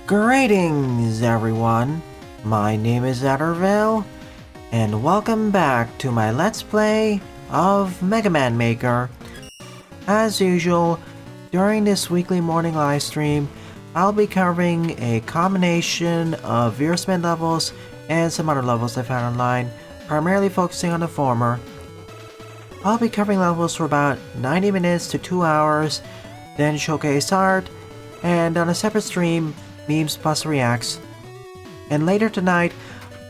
Greetings everyone, my name is Addervale, and welcome back to my Let's Play of Mega Man Maker. As usual, during this weekly morning livestream, I'll be covering a combination of Veersman levels and some other levels I found online, primarily focusing on the former. I'll be covering levels for about 90 minutes to 2 hours, then showcase art, and on a separate stream, memes plus reacts. And later tonight,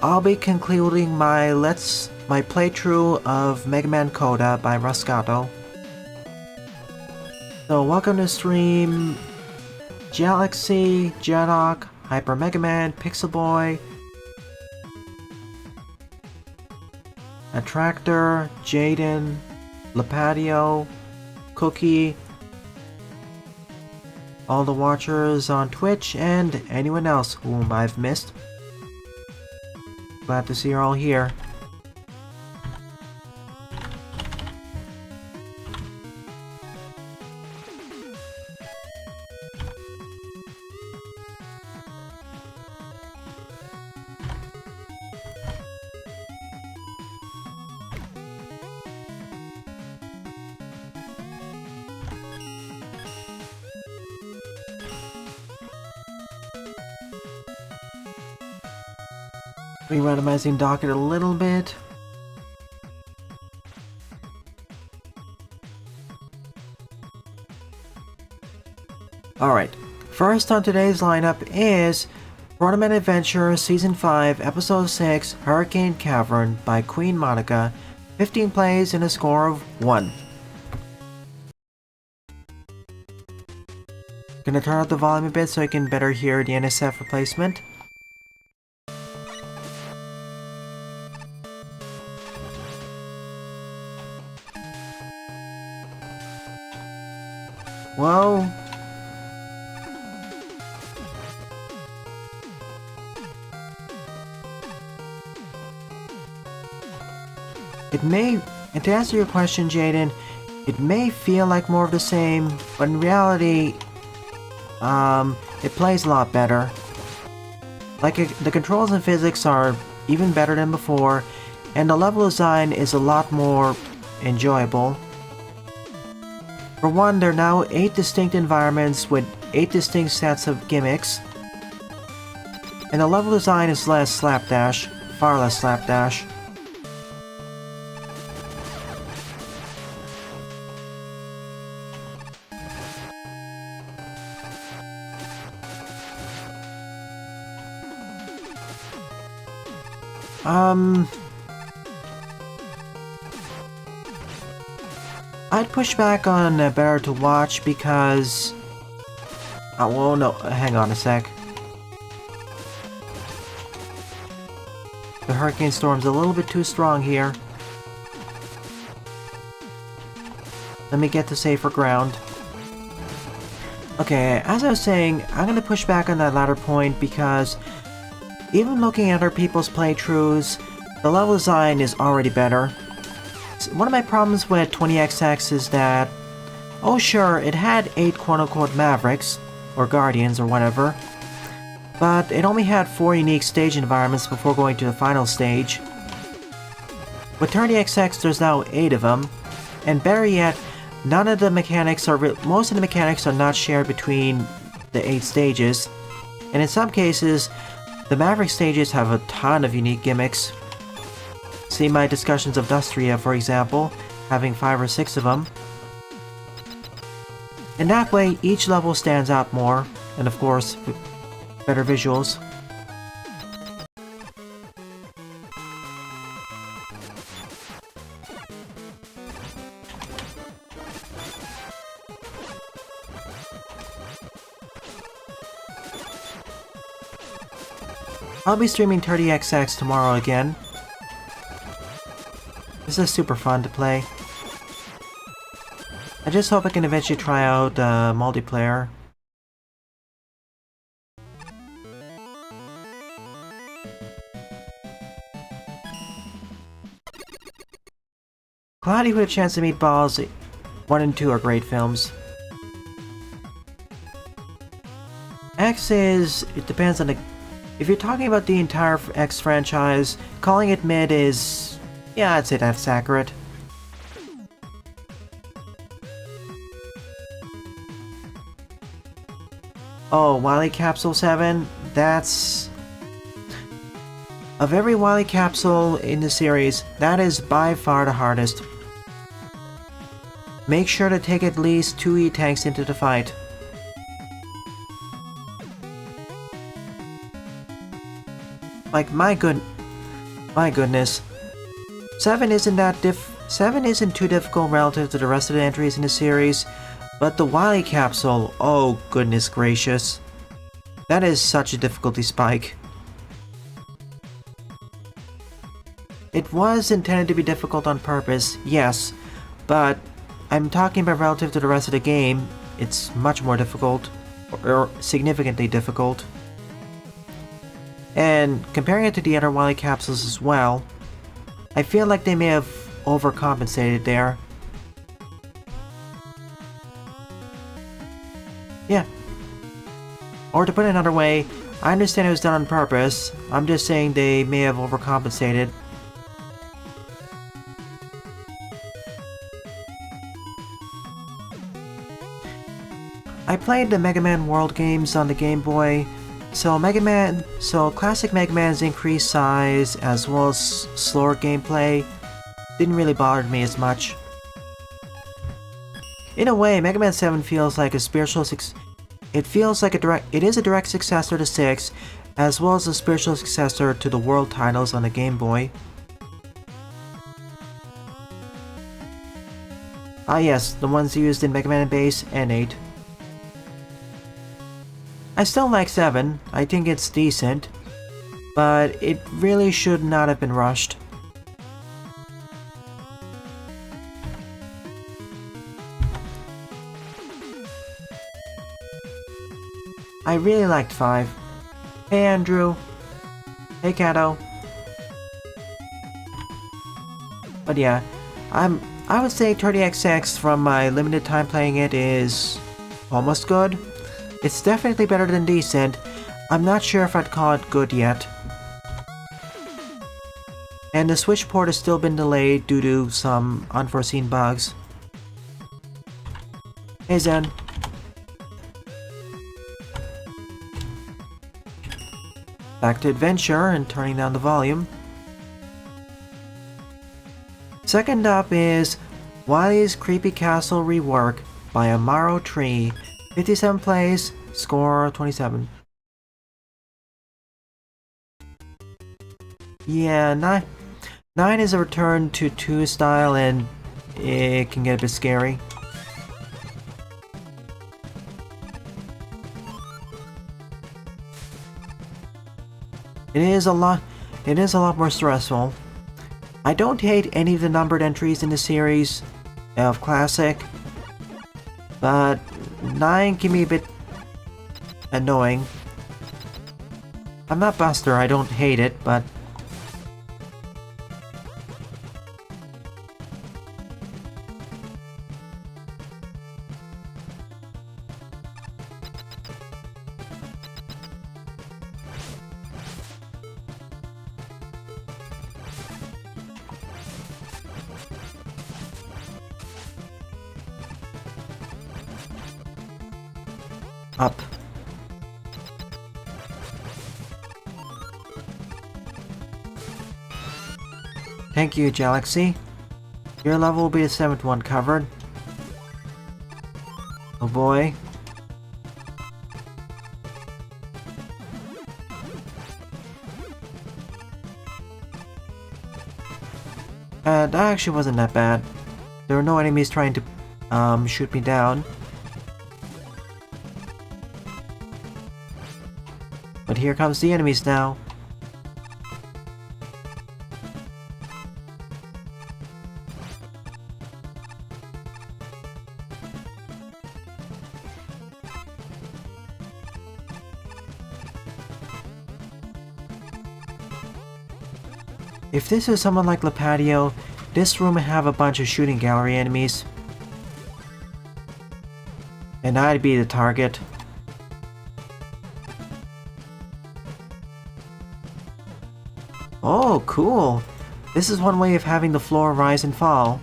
I'll be concluding my playthrough of Mega Man Coda by Roscato. So welcome to stream Galaxy, Jedok, Hyper Mega Man, Pixel Boy, Attractor, Jaden, Lapatio, Cookie, all the watchers on Twitch, and anyone else whom I've missed. Glad to see you're all here. Re-randomizing docket a little bit. Alright, first on today's lineup is Tournament Adventure Season 5 Episode 6 Hurricane Cavern by Queen Monica, 15 plays and a score of 1. Gonna turn up the volume a bit so you can better hear the NSF replacement. Well, it may, and to answer your question, Jaden, it may feel like more of the same, but in reality, it plays a lot better. Like, the controls and physics are even better than before, and the level design is a lot more enjoyable. For one, there are now 8 distinct environments with 8 distinct sets of gimmicks. And the level design is less slapdash, far less slapdash. I'd push back on Better to Watch because... Oh, well, no, hang on a sec. The Hurricane Storm's a little bit too strong here. Let me get to safer ground. Okay, as I was saying, I'm gonna push back on that latter point because even looking at other people's playthroughs, the level design is already better. One of my problems with 20XX is that, oh sure, it had 8 quote-unquote Mavericks, or Guardians, or whatever, but it only had 4 unique stage environments before going to the final stage. With 30XX, there's now 8 of them, and better yet, most of the mechanics are not shared between the 8 stages, and in some cases, the Maverick stages have a ton of unique gimmicks. See my discussions of Dustria, for example, having 5 or 6 of them. In that way, each level stands out more, and of course, with better visuals. I'll be streaming 30XX tomorrow again. This is super fun to play. I just hope I can eventually try out multiplayer. Cloudy with a Chance of Meatballs 1 and 2 are great films. X is... it depends on the... if you're talking about the entire X franchise, calling it mid is... yeah, I'd say that's accurate. Oh, Wily Capsule 7? That's... of every Wily Capsule in the series, that is by far the hardest. Make sure to take at least 2 E-tanks into the fight. Like, my goodness. 7 isn't too difficult relative to the rest of the entries in the series, but the Wily Capsule, oh goodness gracious. That is such a difficulty spike. It was intended to be difficult on purpose, yes, but I'm talking about relative to the rest of the game, it's much more difficult, or significantly difficult. And comparing it to the other Wily Capsules as well, I feel like they may have overcompensated there. Yeah. Or to put it another way, I understand it was done on purpose, I'm just saying they may have overcompensated. I played the Mega Man World games on the Game Boy, so classic Mega Man's increased size as well as slower gameplay didn't really bother me as much. In a way, Mega Man 7 feels like a spiritual it is a direct successor to 6, as well as a spiritual successor to the World titles on the Game Boy. Ah yes, the ones used in Mega Man Base and 8. I still like 7, I think it's decent, but it really should not have been rushed. I really liked 5. Hey Andrew. Hey Kato. But yeah, I would say 30XX from my limited time playing it is almost good. It's definitely better than decent. I'm not sure if I'd call it good yet. And the Switch port has still been delayed due to some unforeseen bugs. Hey Zen. Back to adventure and turning down the volume. Second up is Wily's Creepy Castle Rework by Amaro Tree. 57 plays, score 27. Yeah, 9 is a return to 2 style and it can get a bit scary. It is a lot more stressful. I don't hate any of the numbered entries in the series of Classic, but 9 can be a bit annoying. I'm not Buster, I don't hate it, but up. Thank you, Galaxy. Your level will be the 7th one covered. Oh boy. That actually wasn't that bad. There were no enemies trying to shoot me down. But here comes the enemies now. If this is someone like Lepadio, this room would have a bunch of shooting gallery enemies. And I'd be the target. Oh, cool! This is one way of having the floor rise and fall.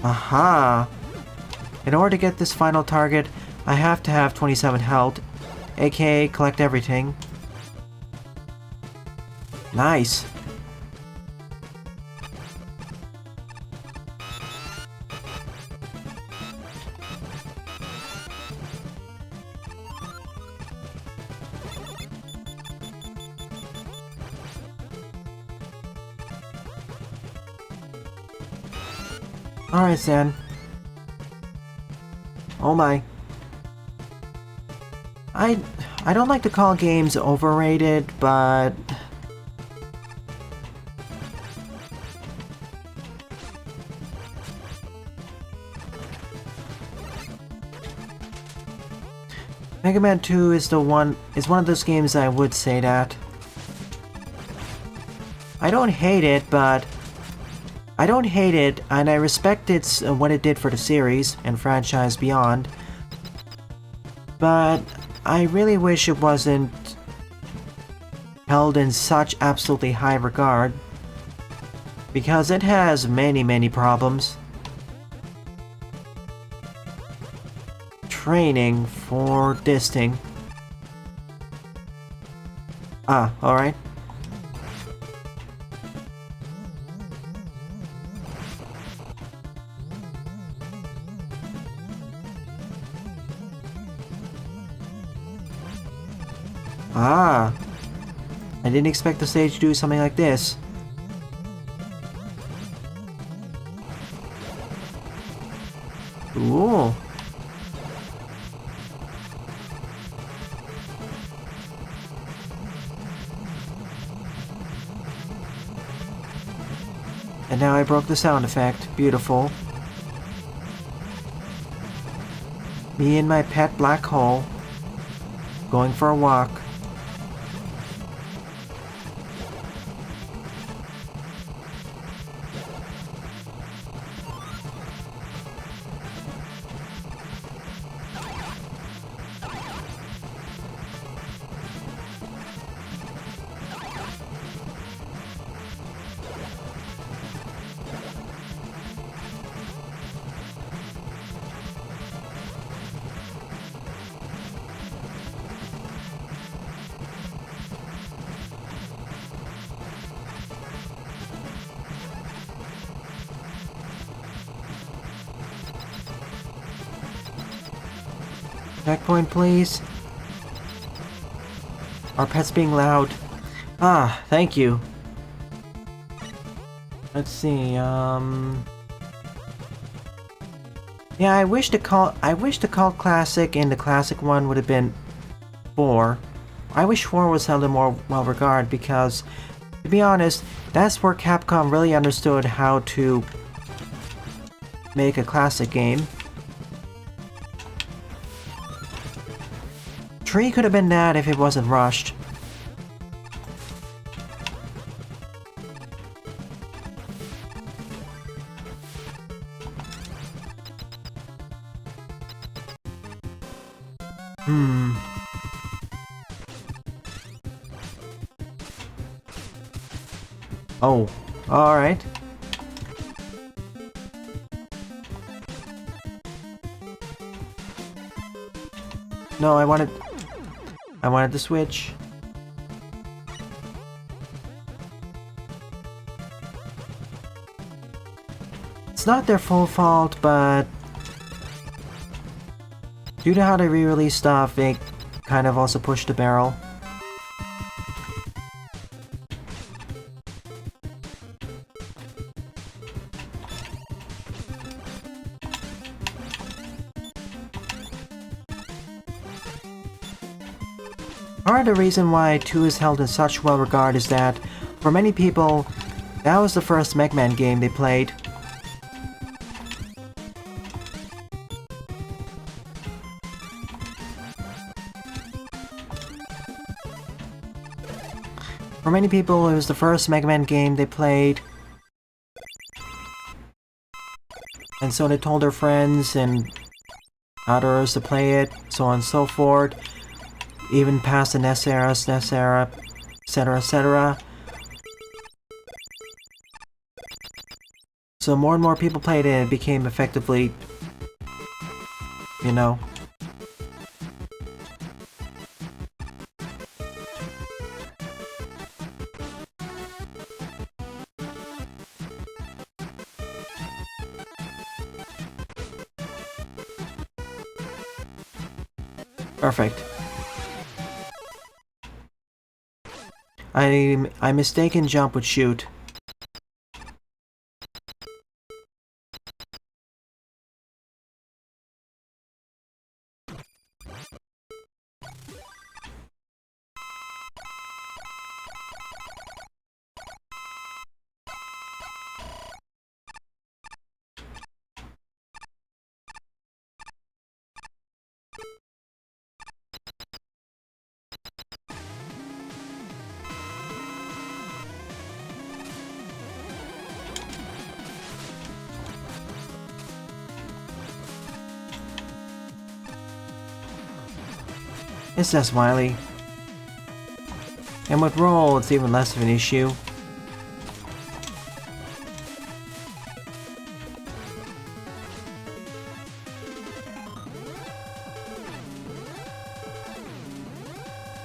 Aha! In order to get this final target, I have to have 27 health, aka collect everything. Nice! Alright, San. Oh my. I don't like to call games overrated, but... Mega Man 2 is one of those games I would say that. I don't hate it, but... I don't hate it, and I respect what it did for the series and franchise beyond. But I really wish it wasn't held in such absolutely high regard, because it has many problems. Training for this thing. Ah, alright. Ah! I didn't expect the stage to do something like this. Ooh. And now I broke the sound effect. Beautiful. Me and my pet black hole. Going for a walk. Checkpoint, please. Our pet's being loud. Ah, thank you. Let's see, Yeah, I wish the cult classic and the classic one would have been 4. I wish 4 was held in more well regard because, to be honest, that's where Capcom really understood how to make a classic game. 3 could have been that if it wasn't rushed. Oh, alright. No, I wanted the switch. It's not their full fault, but due to how they re-release stuff, it kind of also pushed the barrel. Part of the reason why 2 is held in such well regard is that, for many people, that was the first Mega Man game they played. For many people, it was the first Mega Man game they played. And so they told their friends, and others to play it, so on and so forth. Even past the NES era, SNES era, etc, etc. So more and more people played it and it became effectively, you know. Perfect. I mistaken jump with shoot. It's just Wily. And with roll, it's even less of an issue.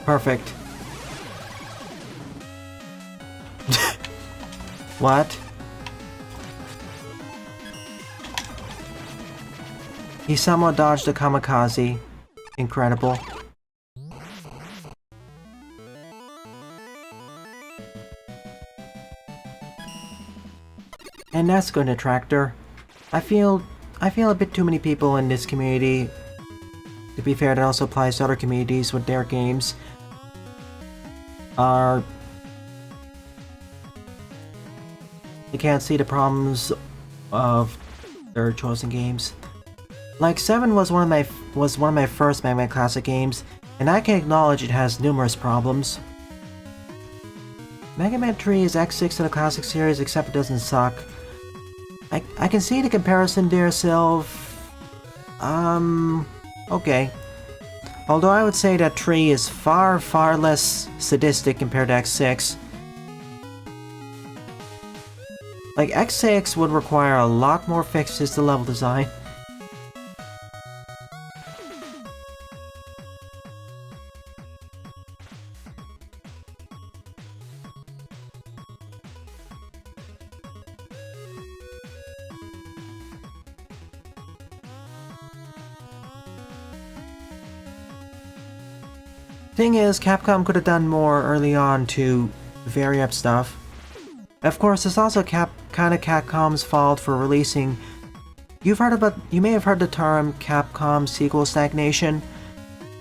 Perfect. What? He somehow dodged the kamikaze. Incredible. And that's good, Attractor. I feel a bit too many people in this community. To be fair, that also applies to other communities with their games. They can't see the problems of their chosen games. Like 7 was one of my first Mega Man Classic games, and I can acknowledge it has numerous problems. Mega Man 3 is X6 of the Classic series, except it doesn't suck. I can see the comparison there, Sylv. Okay. Although I would say that 3 is far, far less sadistic compared to X6. Like, X6 would require a lot more fixes to level design. Thing is, Capcom could have done more early on to vary up stuff. Of course, it's also kind of Capcom's fault for releasing... You may have heard the term Capcom sequel stagnation.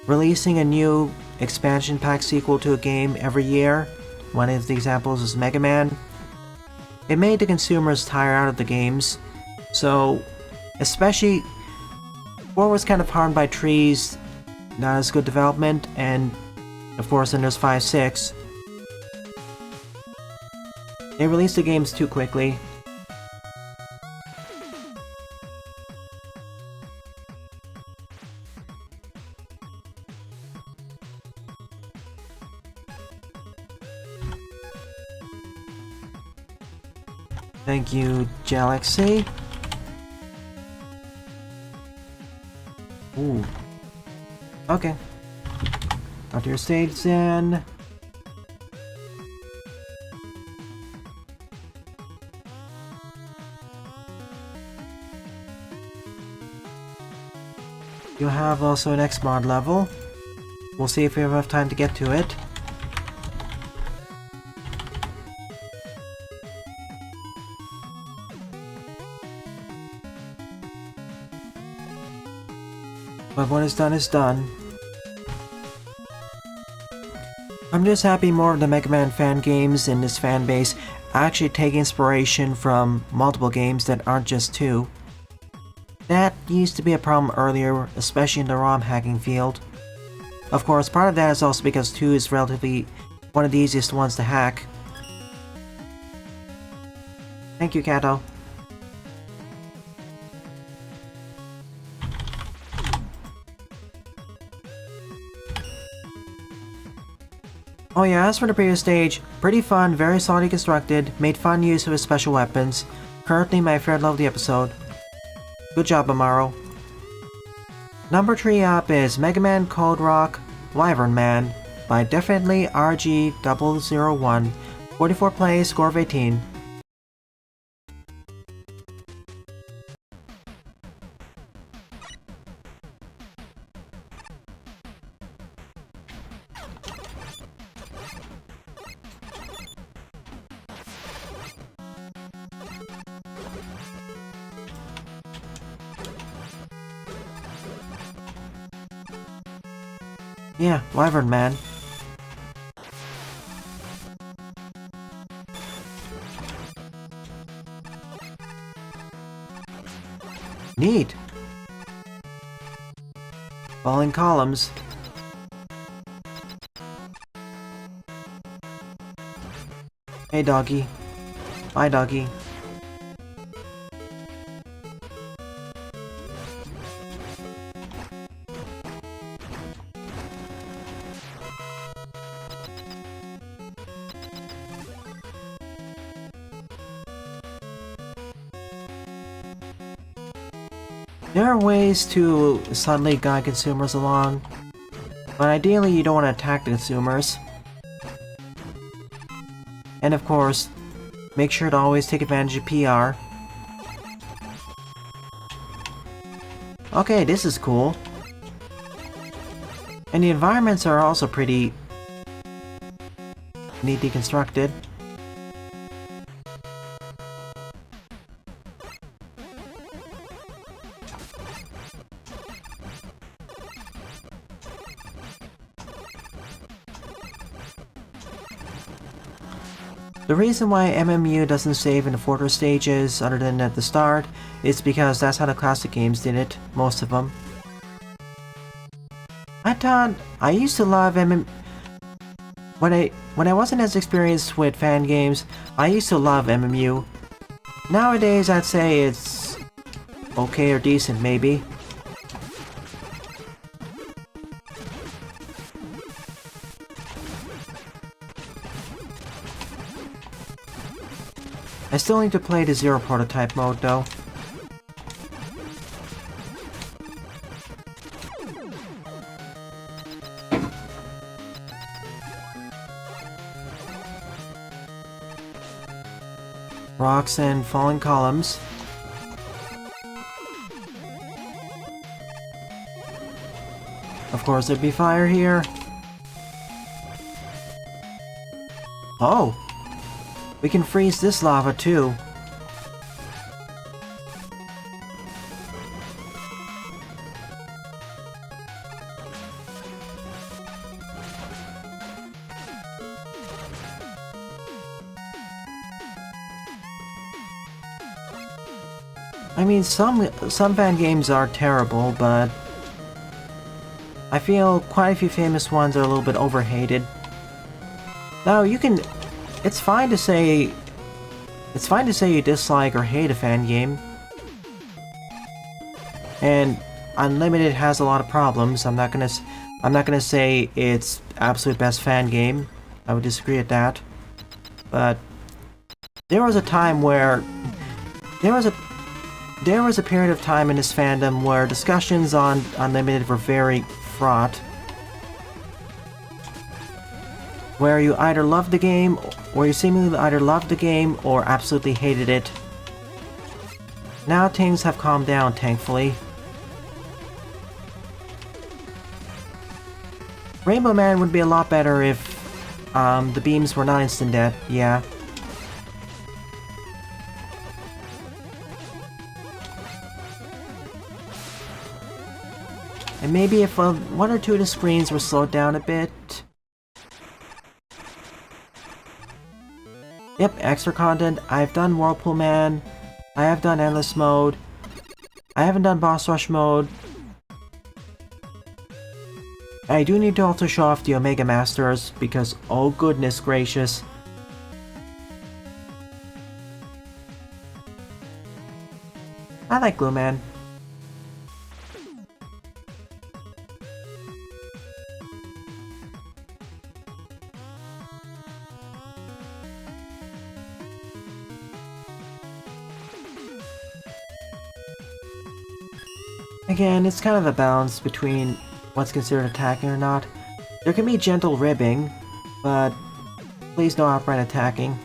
Releasing a new expansion pack sequel to a game every year. One of the examples is Mega Man. It made the consumers tire out of the games. So, especially... 4 was kind of harmed by trees, not as good development, and of course then there's 5, 6. They released the games too quickly. Thank you, Galaxy. Ooh. Okay. Got your stage then. You have also an X-Mod level. We'll see if we have enough time to get to it. But what is done is done. I'm just happy more of the Mega Man fan games in this fan base actually take inspiration from multiple games that aren't just 2. That used to be a problem earlier, especially in the ROM hacking field. Of course, part of that is also because 2 is relatively one of the easiest ones to hack. Thank you, Kato. Oh yeah, as for the previous stage, pretty fun, very solidly constructed, made fun use of his special weapons. Currently my favorite level of the episode. Good job, Amaro. Number 3 up is Mega Man Code Rock Wyvern Man by definitely RG001. 44 plays, score of 18. Yeah, Wyvern Man. Neat. Falling columns. Hey doggy. Bye doggy. There are ways to subtly guide consumers along, but ideally you don't want to attack the consumers. And of course, make sure to always take advantage of PR. Okay, this is cool. And the environments are also pretty neatly constructed. The reason why MMU doesn't save in the fortress stages other than at the start is because that's how the classic games did it, most of them. I used to love when I wasn't as experienced with fan games, I used to love MMU. Nowadays I'd say it's okay or decent maybe. I still need to play the Zero prototype mode though. Rocks and falling columns. Of course there'd be fire here. Oh! We can freeze this lava too. I mean, some fan games are terrible, but I feel quite a few famous ones are a little bit overhated. Now, you can... It's fine to say you dislike or hate a fan game. And Unlimited has a lot of problems. I'm not gonna say it's absolute best fan game. I would disagree with that. But there was a time where there was a period of time in this fandom where discussions on Unlimited were very fraught. Where you either loved the game, or you seemingly either loved the game or absolutely hated it. Now things have calmed down, thankfully. Rainbow Man would be a lot better if the beams were not instant death, yeah. And maybe if one or two of the screens were slowed down a bit. Yep, extra content. I've done Whirlpool Man. I have done Endless Mode. I haven't done Boss Rush Mode. I do need to also show off the Omega Masters, because oh goodness gracious. I like Glue Man. Again, it's kind of a balance between what's considered attacking or not. There can be gentle ribbing, but please no outright attacking.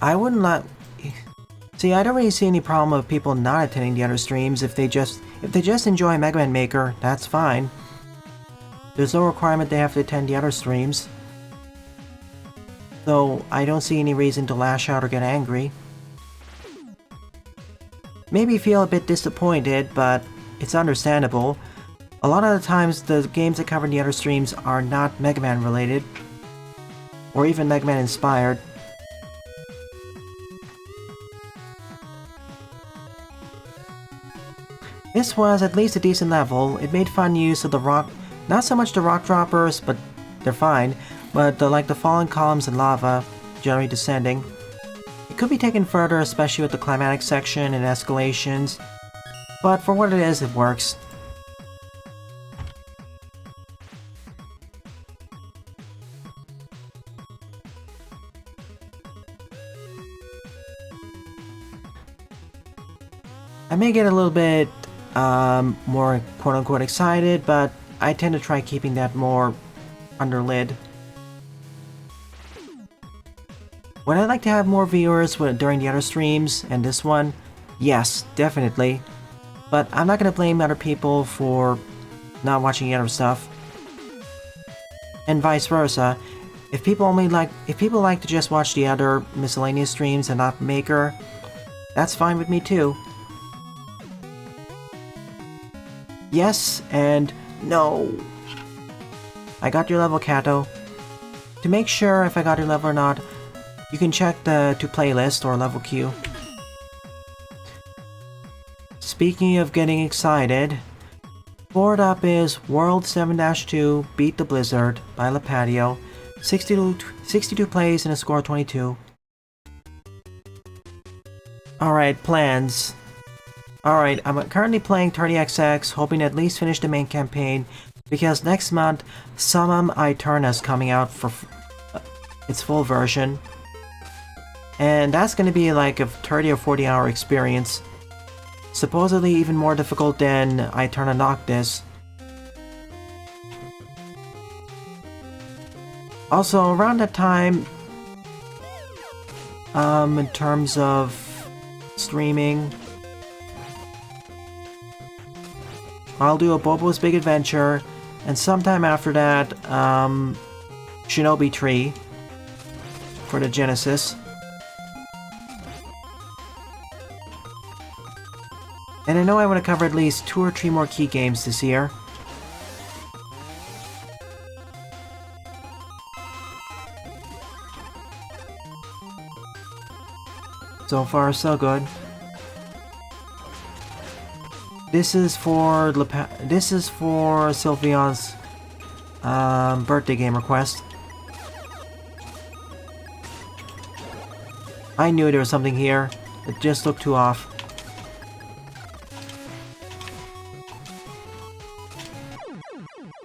I wouldn't let... See, I don't really see any problem with people not attending the other streams. If they just enjoy Mega Man Maker, that's fine. There's no requirement they have to attend the other streams. So, I don't see any reason to lash out or get angry. Maybe feel a bit disappointed, but it's understandable. A lot of the times, the games that cover the other streams are not Mega Man related. Or even Mega Man inspired. This was at least a decent level. It made fun use of the rock, not so much the rock droppers, but they're fine, but like the fallen columns and lava generally descending. It could be taken further, especially with the climatic section and escalations, but for what it is, it works. I may get a little bit more quote-unquote excited, but I tend to try keeping that more under lid. Would I like to have more viewers during the other streams and this one? Yes, definitely. But I'm not going to blame other people for not watching the other stuff. And vice versa. If people like to just watch the other miscellaneous streams and not Maker, that's fine with me too. Yes and no. I got your level, Kato. To make sure if I got your level or not, you can check the to playlist or level queue. Speaking of getting excited, forward up is World 7-2 Beat the Blizzard by La Patio. 62 plays and a score of 22. Alright, plans. Alright, I'm currently playing 30XX, hoping to at least finish the main campaign, because next month, Summum Aeterna's coming out for its full version. And that's gonna be like a 30 or 40 hour experience. Supposedly even more difficult than Aeterna Noctis. Also, around that time, in terms of streaming, I'll do a Bobo's Big Adventure, and sometime after that, Shinobi Tree for the Genesis. And I know I want to cover at least 2 or 3 more key games this year. So far, so good. This is for Sylveon's birthday game request. I knew there was something here. It just looked too off.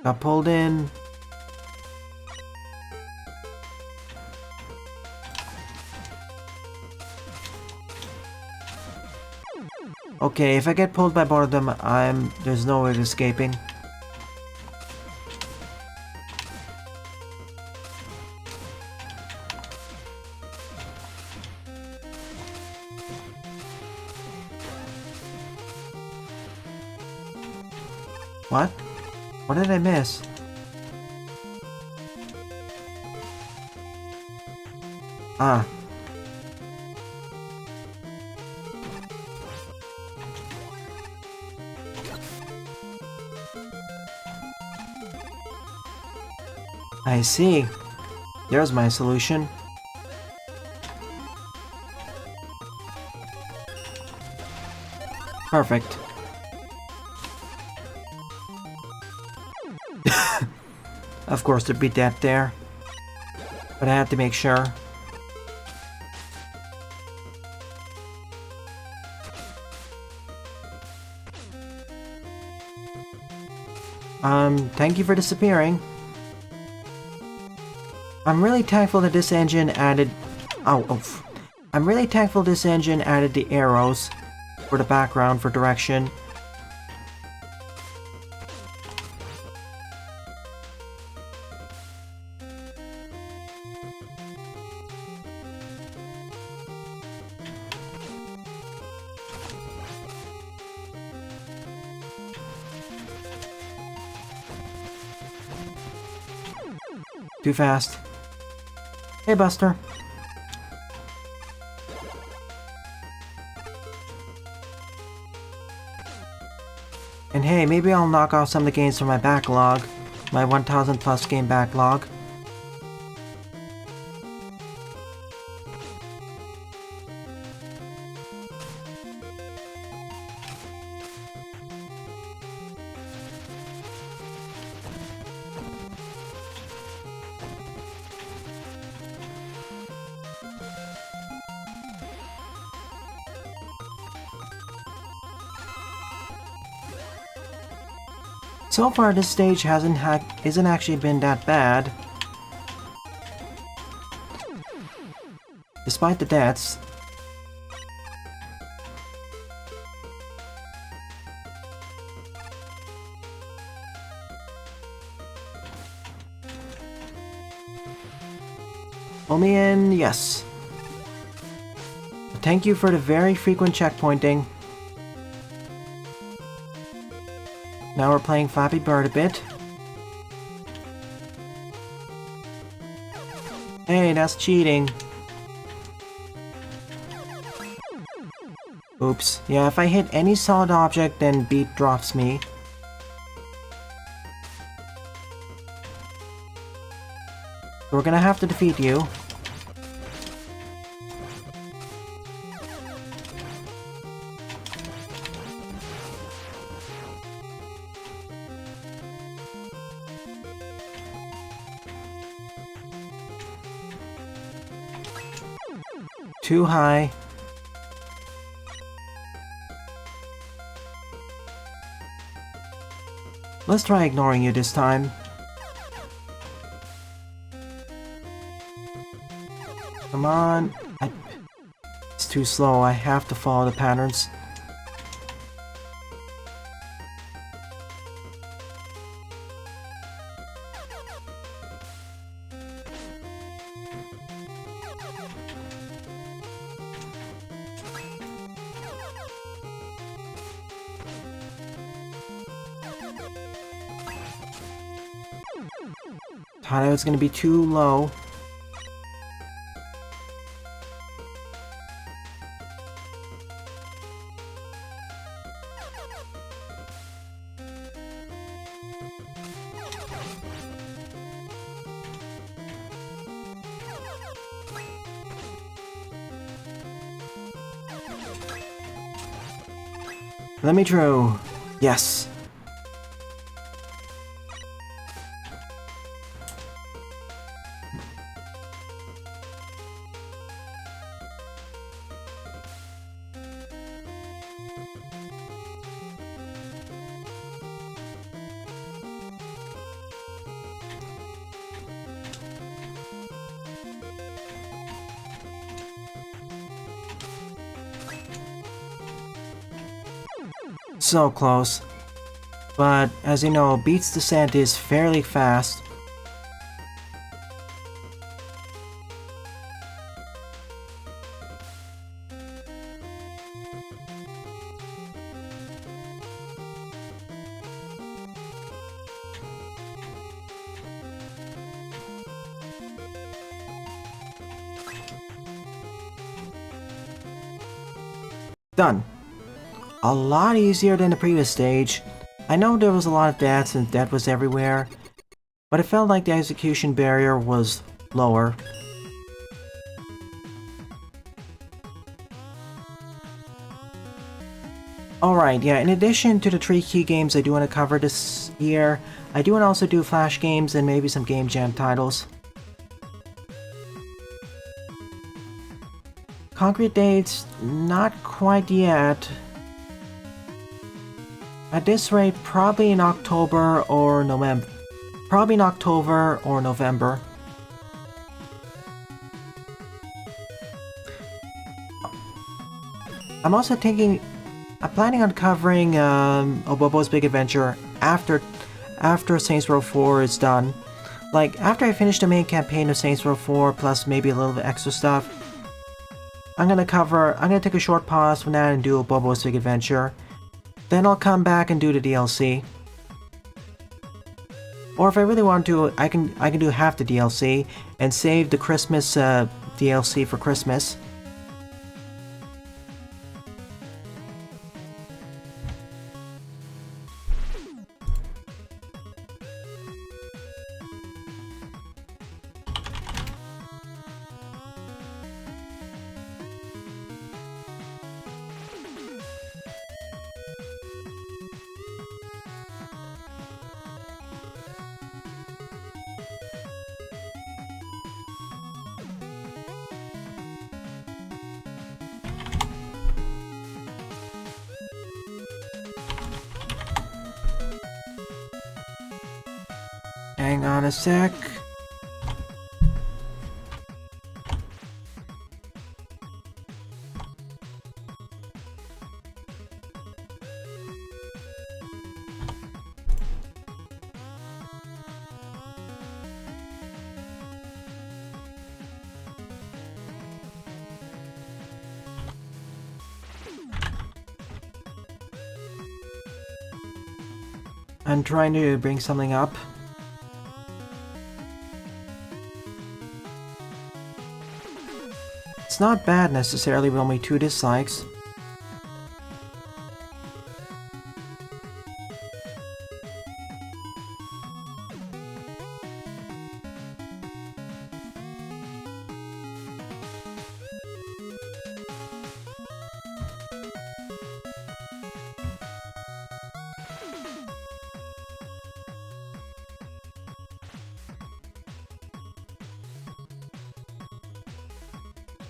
Got pulled in. Okay, if I get pulled by both of them, there's no way of escaping. What? What did I miss? Ah. I see. There's my solution. Perfect. Of course there'd be death there. But I have to make sure. Thank you for disappearing. I'm really thankful that this engine added... I'm really thankful this engine added the arrows for the background for direction. Too fast. Hey, Buster. And hey, maybe I'll knock off some of the games from my backlog. My 1000 plus game backlog. So far, this stage isn't actually been that bad. Despite the deaths. Pull me in, yes. Thank you for the very frequent checkpointing. Now we're playing Flappy Bird a bit. Hey, that's cheating. Oops. Yeah, if I hit any solid object, then beat drops me. We're gonna have to defeat you. Too high. Let's try ignoring you this time. Come on. It's too slow. I have to follow the patterns. Thought I was gonna be too low. Let me through. Yes. So close. But, as you know, Beat's descent is fairly fast. Done. A lot easier than the previous stage. I know there was a lot of deaths and death was everywhere, but it felt like the execution barrier was lower. Alright, yeah, in addition to the 3 key games I do want to cover this year, I do want to also do Flash games and maybe some Game Jam titles. Concrete dates, not quite yet. At this rate, probably in October or November. Probably in October or November. I'm also thinking... I'm planning on covering Obobo's Big Adventure after Saints Row 4 is done. Like, after I finish the main campaign of Saints Row 4, plus maybe a little bit extra stuff, I'm gonna take a short pause from that and do Obobo's Big Adventure. Then I'll come back and do the DLC. Or if I really want to, I can do half the DLC and save the Christmas DLC for Christmas. Hang on a sec. I'm trying to bring something up. It's not bad necessarily with only 2 dislikes.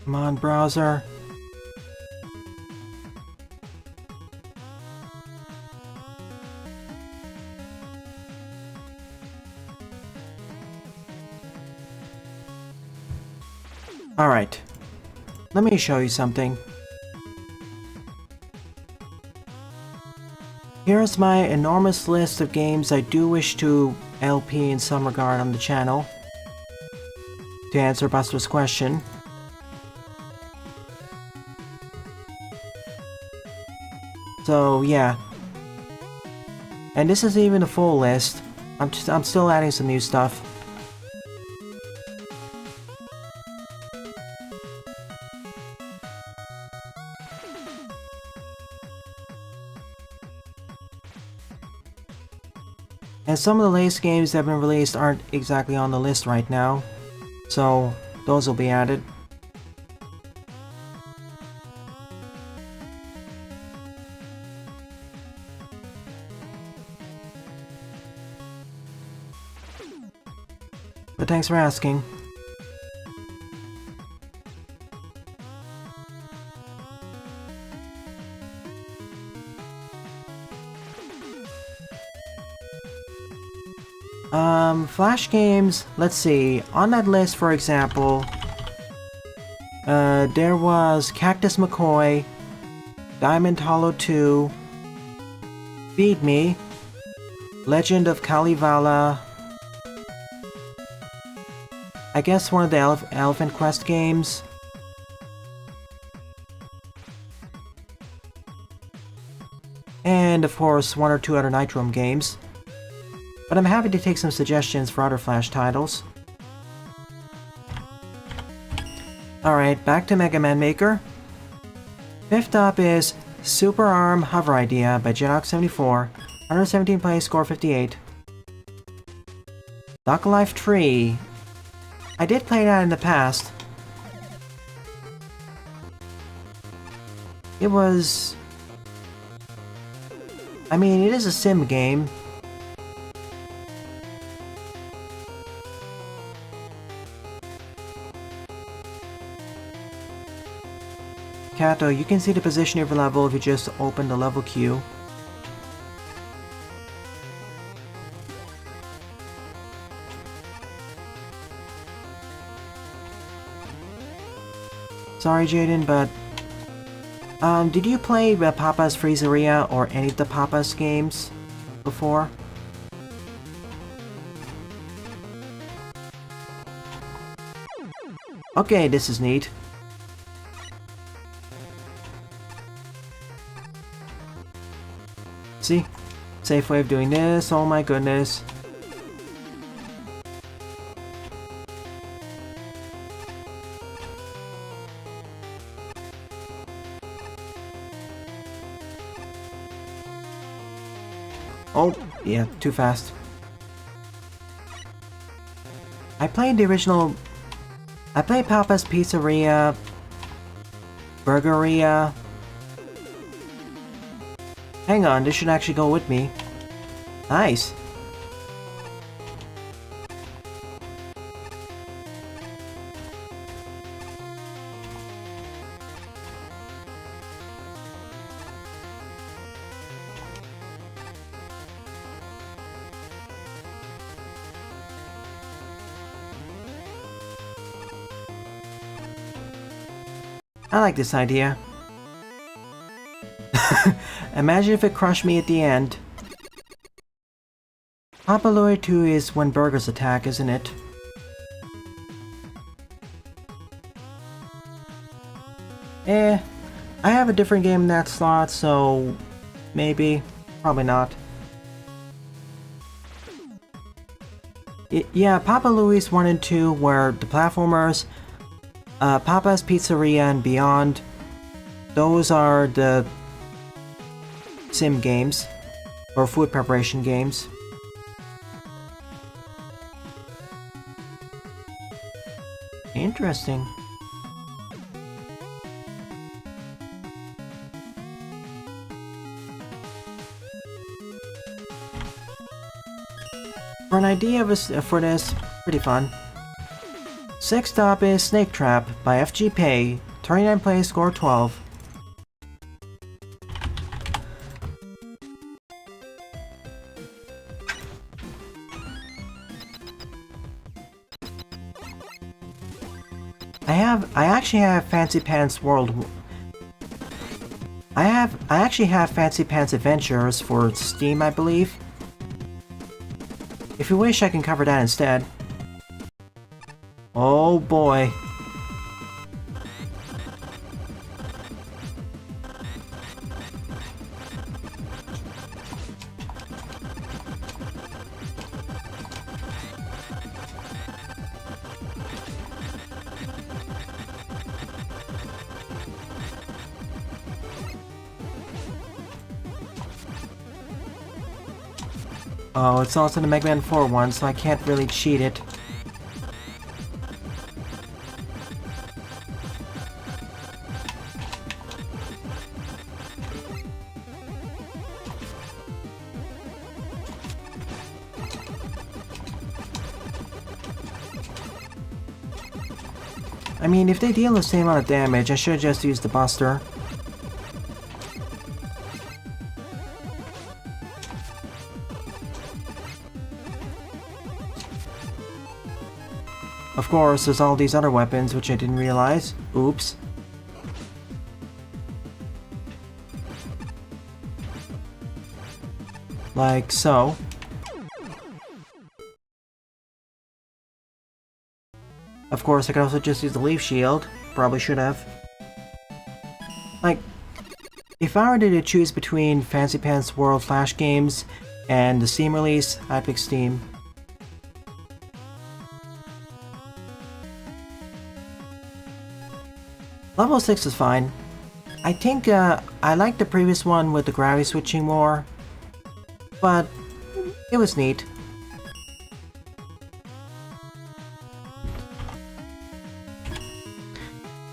Come on, browser. Alright. Let me show you something. Here's my enormous list of games I do wish to LP in some regard on the channel. To answer Buster's question. So yeah, and this isn't even a full list. I'm still adding some new stuff. And some of the latest games that have been released aren't exactly on the list right now, so those will be added. But thanks for asking. Flash games, let's see. On that list, for example, there was Cactus McCoy, Diamond Hollow 2, Feed Me, Legend of Kalevala, I guess one of the Elephant Quest games. And of course, 1 or 2 other Nitrom games. But I'm happy to take some suggestions for other Flash titles. Alright, back to Mega Man Maker. Fifth up is Super Arm Hover Idea by Jinox74. 117 plays, score 58. Duck Life Tree. I did play that in the past. It was... I mean, it is a sim game. Kato, you can see the position of your level if you just open the level queue. Sorry, Jaden, but... did you play Papa's Freezeria or any of the Papa's games before? Okay, this is neat. See? Safe way of doing this, oh my goodness. Oh, yeah, too fast. I played the original... I played Papa's Pizzeria... Burgeria... Hang on, this should actually go with me. Nice. I like this idea. Imagine if it crushed me at the end. Papa Louie 2 is when burgers attack, isn't it? I have a different game in that slot, so... maybe. Probably not. Yeah, Papa Louie's 1 and 2 were the platformers. Papa's Pizzeria and Beyond. Those are the sim games. Or food preparation games. Interesting. For an idea for this, pretty fun. 6th stop is Snake Trap by FG Pay, 39 plays, score 12. I actually have Fancy Pants World. I actually have Fancy Pants Adventures for Steam, I believe. If you wish, I can cover that instead. Oh boy. Oh, it's also the Mega Man 4 one, so I can't really cheat it. I mean, if they deal the same amount of damage, I should just use the Buster. Of course, there's all these other weapons which I didn't realize. Oops. Like so. Of course, I could also just use the Leaf Shield. Probably should have. Like, if I were to choose between Fancy Pants World Flash games and the Steam release, I'd pick Steam. Level 6 is fine. I think I liked the previous one with the gravity switching more, but it was neat.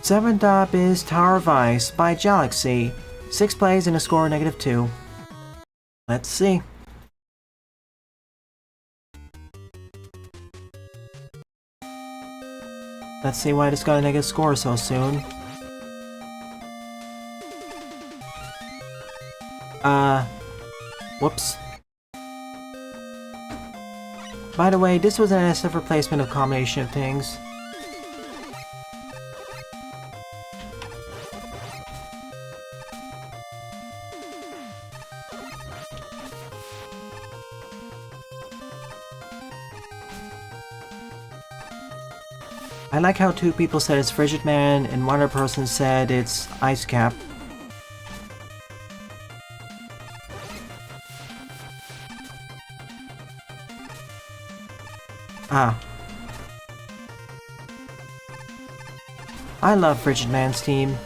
Seventh up is Tower of Ice by Galaxy. 6 plays and a score of -2. Let's see. Let's see why this got a negative score so soon. Whoops. By the way, this was an SF replacement of combination of things. I like how two people said it's Frigid Man and one other person said it's Ice Cap. Ah. I love Frigid Man's team.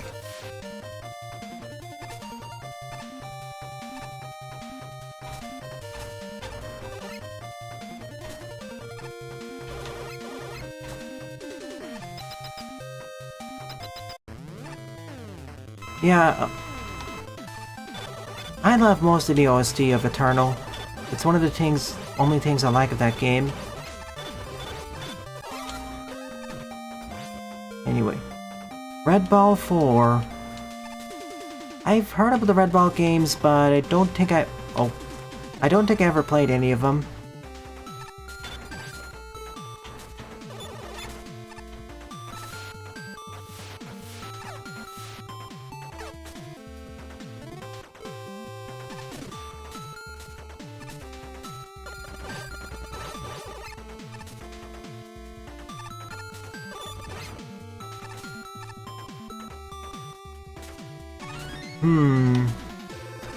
Yeah, I love most of the OST of Eternal. It's one of the only things I like of that game. Anyway, Red Ball 4. I've heard of the Red Ball games, but I don't think I ever played any of them.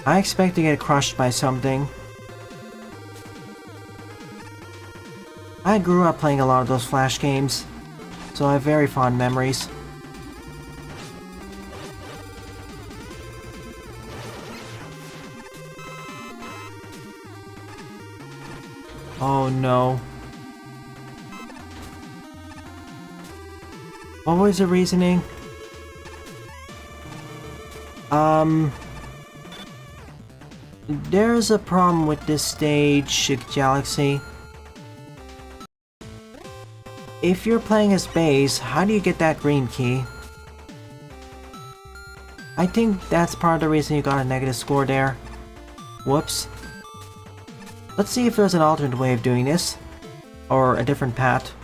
I expect to get crushed by something. I grew up playing a lot of those Flash games, so I have very fond memories. Oh no. What was the reasoning? There's a problem with this stage, Galaxy. If you're playing as base, how do you get that green key? I think that's part of the reason you got a negative score there. Whoops. Let's see if there's an alternate way of doing this. Or a different path.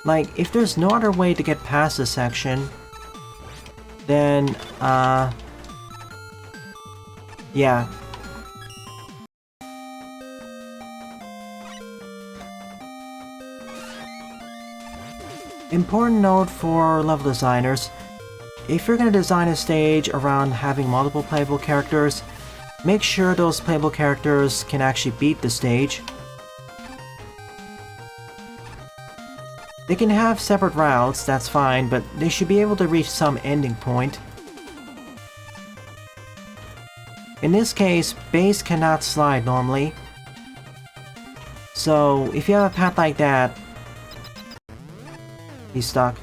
Like, if there's no other way to get past this section, then, yeah. Important note for level designers. If you're going to design a stage around having multiple playable characters, make sure those playable characters can actually beat the stage. They can have separate routes, that's fine, but they should be able to reach some ending point. In this case, base cannot slide normally. So, if you have a path like that, he's stuck.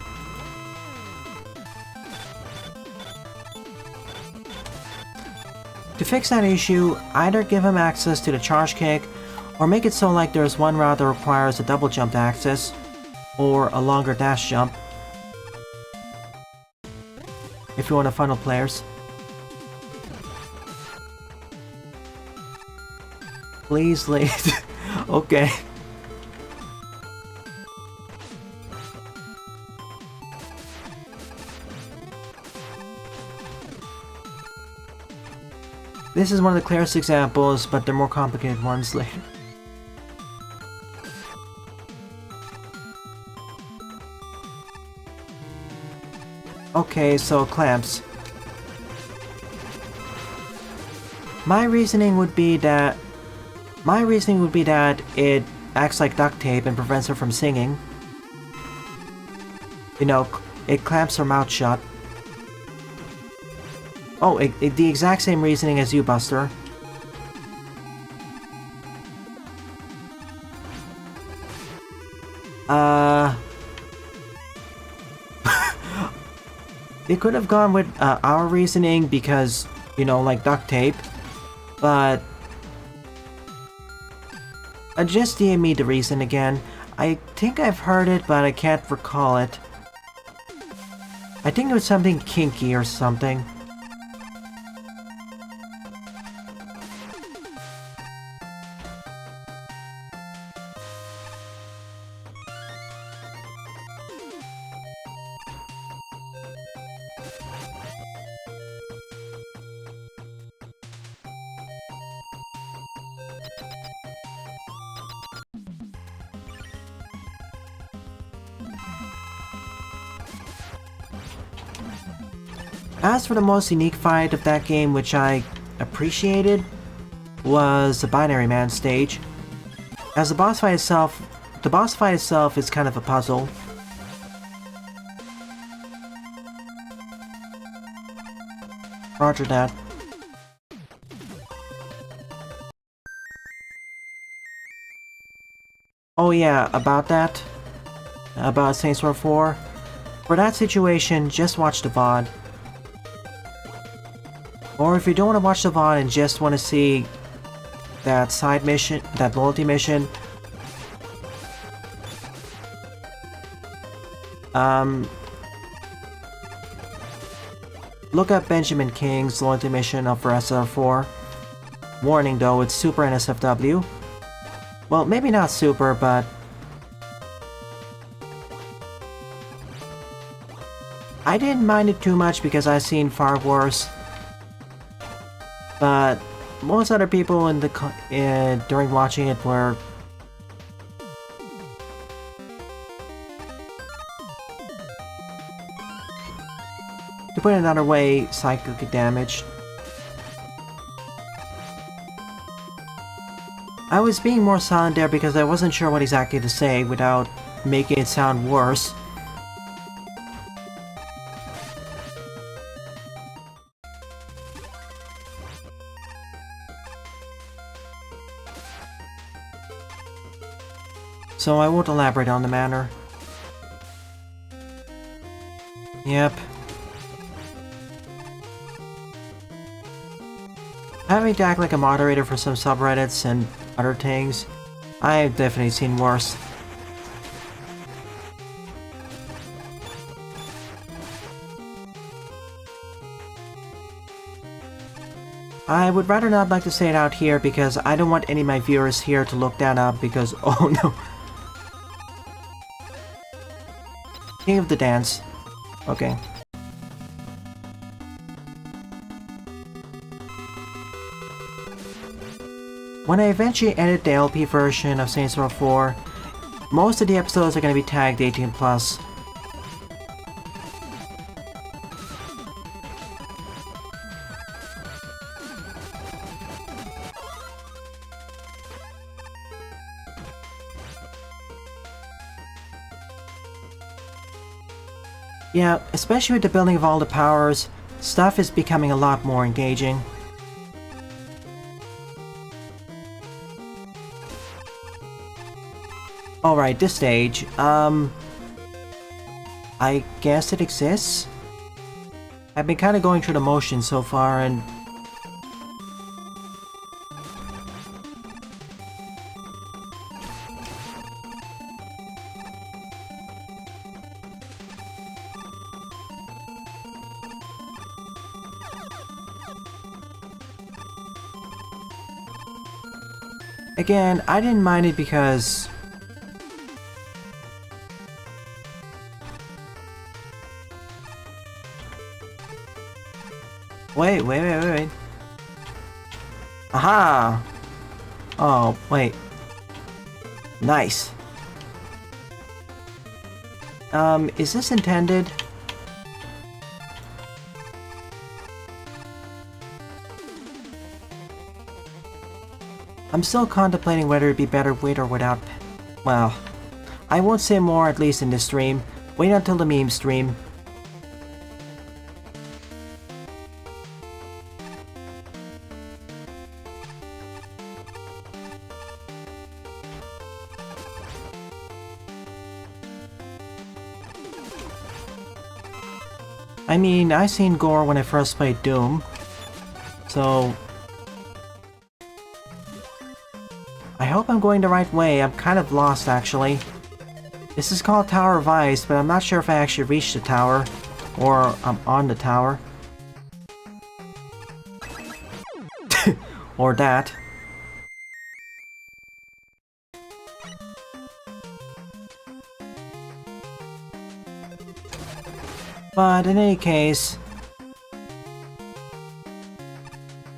To fix that issue, either give him access to the charge kick, or make it so like there's one route that requires a double jump access, or a longer dash jump. If you want to funnel players. Please late. Okay. This is one of the clearest examples, but there are more complicated ones later. Okay, so clamps. My reasoning would be that it acts like duct tape and prevents her from singing. You know, it clamps her mouth shut. Oh, the exact same reasoning as you, Buster. They could have gone with our reasoning because, you know, like duct tape, but just DM me the reason again. I think I've heard it, but I can't recall it. I think it was something kinky or something. As for the most unique fight of that game, which I appreciated, was the Binary Man stage. As the boss fight itself is kind of a puzzle. Roger that. Oh yeah, about that. About Saints Row 4. For that situation, just watch the VOD. Or if you don't want to watch the VOD and just want to see that side mission, that loyalty mission, look up Benjamin King's loyalty mission of SR4. Warning though, it's super NSFW. Well, maybe not super, but I didn't mind it too much because I've seen far worse. But most other people in the during watching it were to put it another way, psychically damaged. I was being more silent there because I wasn't sure what exactly to say without making it sound worse. So I won't elaborate on the matter. Yep. Having to act like a moderator for some subreddits and other things, I've definitely seen worse. I would rather not like to say it out here because I don't want any of my viewers here to look that up because, oh no. King of the Dance. Okay. When I eventually edit the LP version of Saints Row 4, most of the episodes are going to be tagged 18+. Yeah, especially with the building of all the powers, stuff is becoming a lot more engaging. Alright, this stage, I guess it exists? I've been kind of going through the motions so far and... Again, I didn't mind it because... Wait. Aha! Oh, wait. Nice. Is this intended? I'm still contemplating whether it'd be better with or without... Well, I won't say more, at least in this stream. Wait until the meme stream. I mean, I seen gore when I first played Doom, so... I hope I'm going the right way. I'm kind of lost, actually. This is called Tower of Ice, but I'm not sure if I actually reached the tower, or I'm on the tower. Or that. But in any case,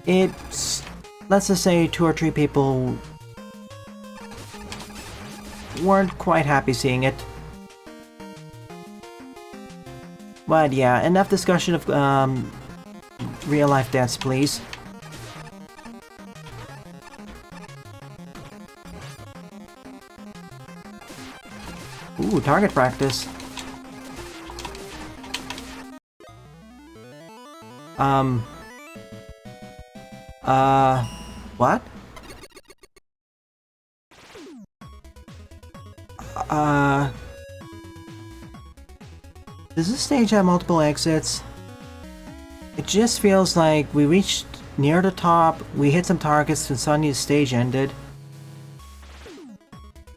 it's, let's just say 2 or 3 people weren't quite happy seeing it. But yeah, enough discussion of real-life deaths, please. Ooh, target practice. What? Does this stage have multiple exits? It just feels like we reached near the top, we hit some targets, and suddenly the stage ended.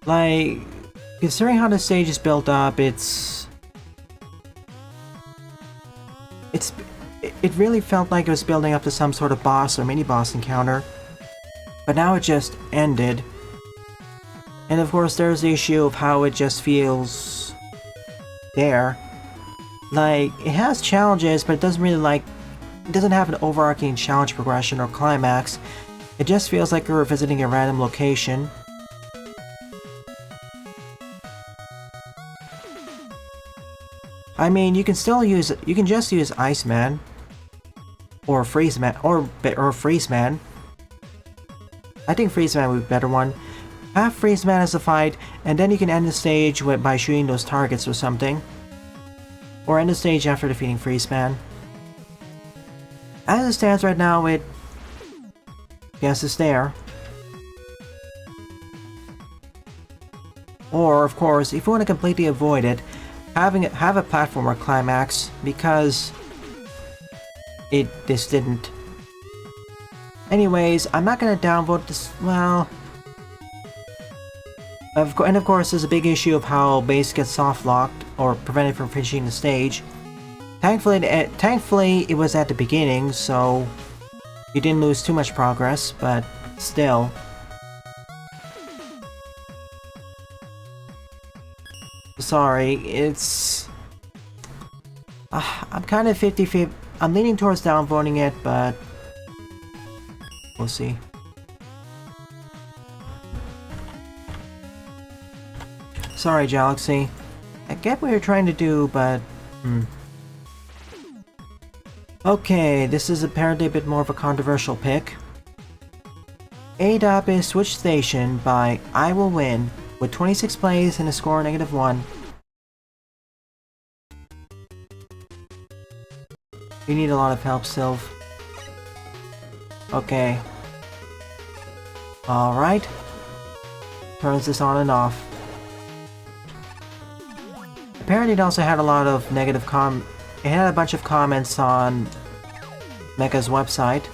Like, considering how the stage is built up, it really felt like it was building up to some sort of boss or mini-boss encounter. But now it just ended. And of course there's the issue of how it just feels there. Like, it has challenges, but it doesn't really it doesn't have an overarching challenge progression or climax. It just feels like you're visiting a random location. I mean, you can just use Iceman. Or Freezeman, or Freezeman. I think Freezeman would be a better one. Have Freezeman as a fight, and then you can end the stage by shooting those targets or something. Or end the stage after defeating Freezeman. As it stands right now, it's there. Or, of course, if you want to completely avoid it, have a platformer climax, because this didn't. Anyways, I'm not gonna downvote this. Well, and of course, there's a big issue of how base gets soft locked or prevented from finishing the stage. Thankfully, it was at the beginning, so you didn't lose too much progress. But still, sorry. I'm kind of 50-50. I'm leaning towards downvoting it, but we'll see. Sorry, Galaxy. I get what you're trying to do, but okay, this is apparently a bit more of a controversial pick. A-Dop is Switch Station by I Will Win, with 26 plays and a score of -1. You need a lot of help, Sylv. Okay. Alright. Turns this on and off. Apparently it also had a lot of negative it had a bunch of comments on Mecha's website.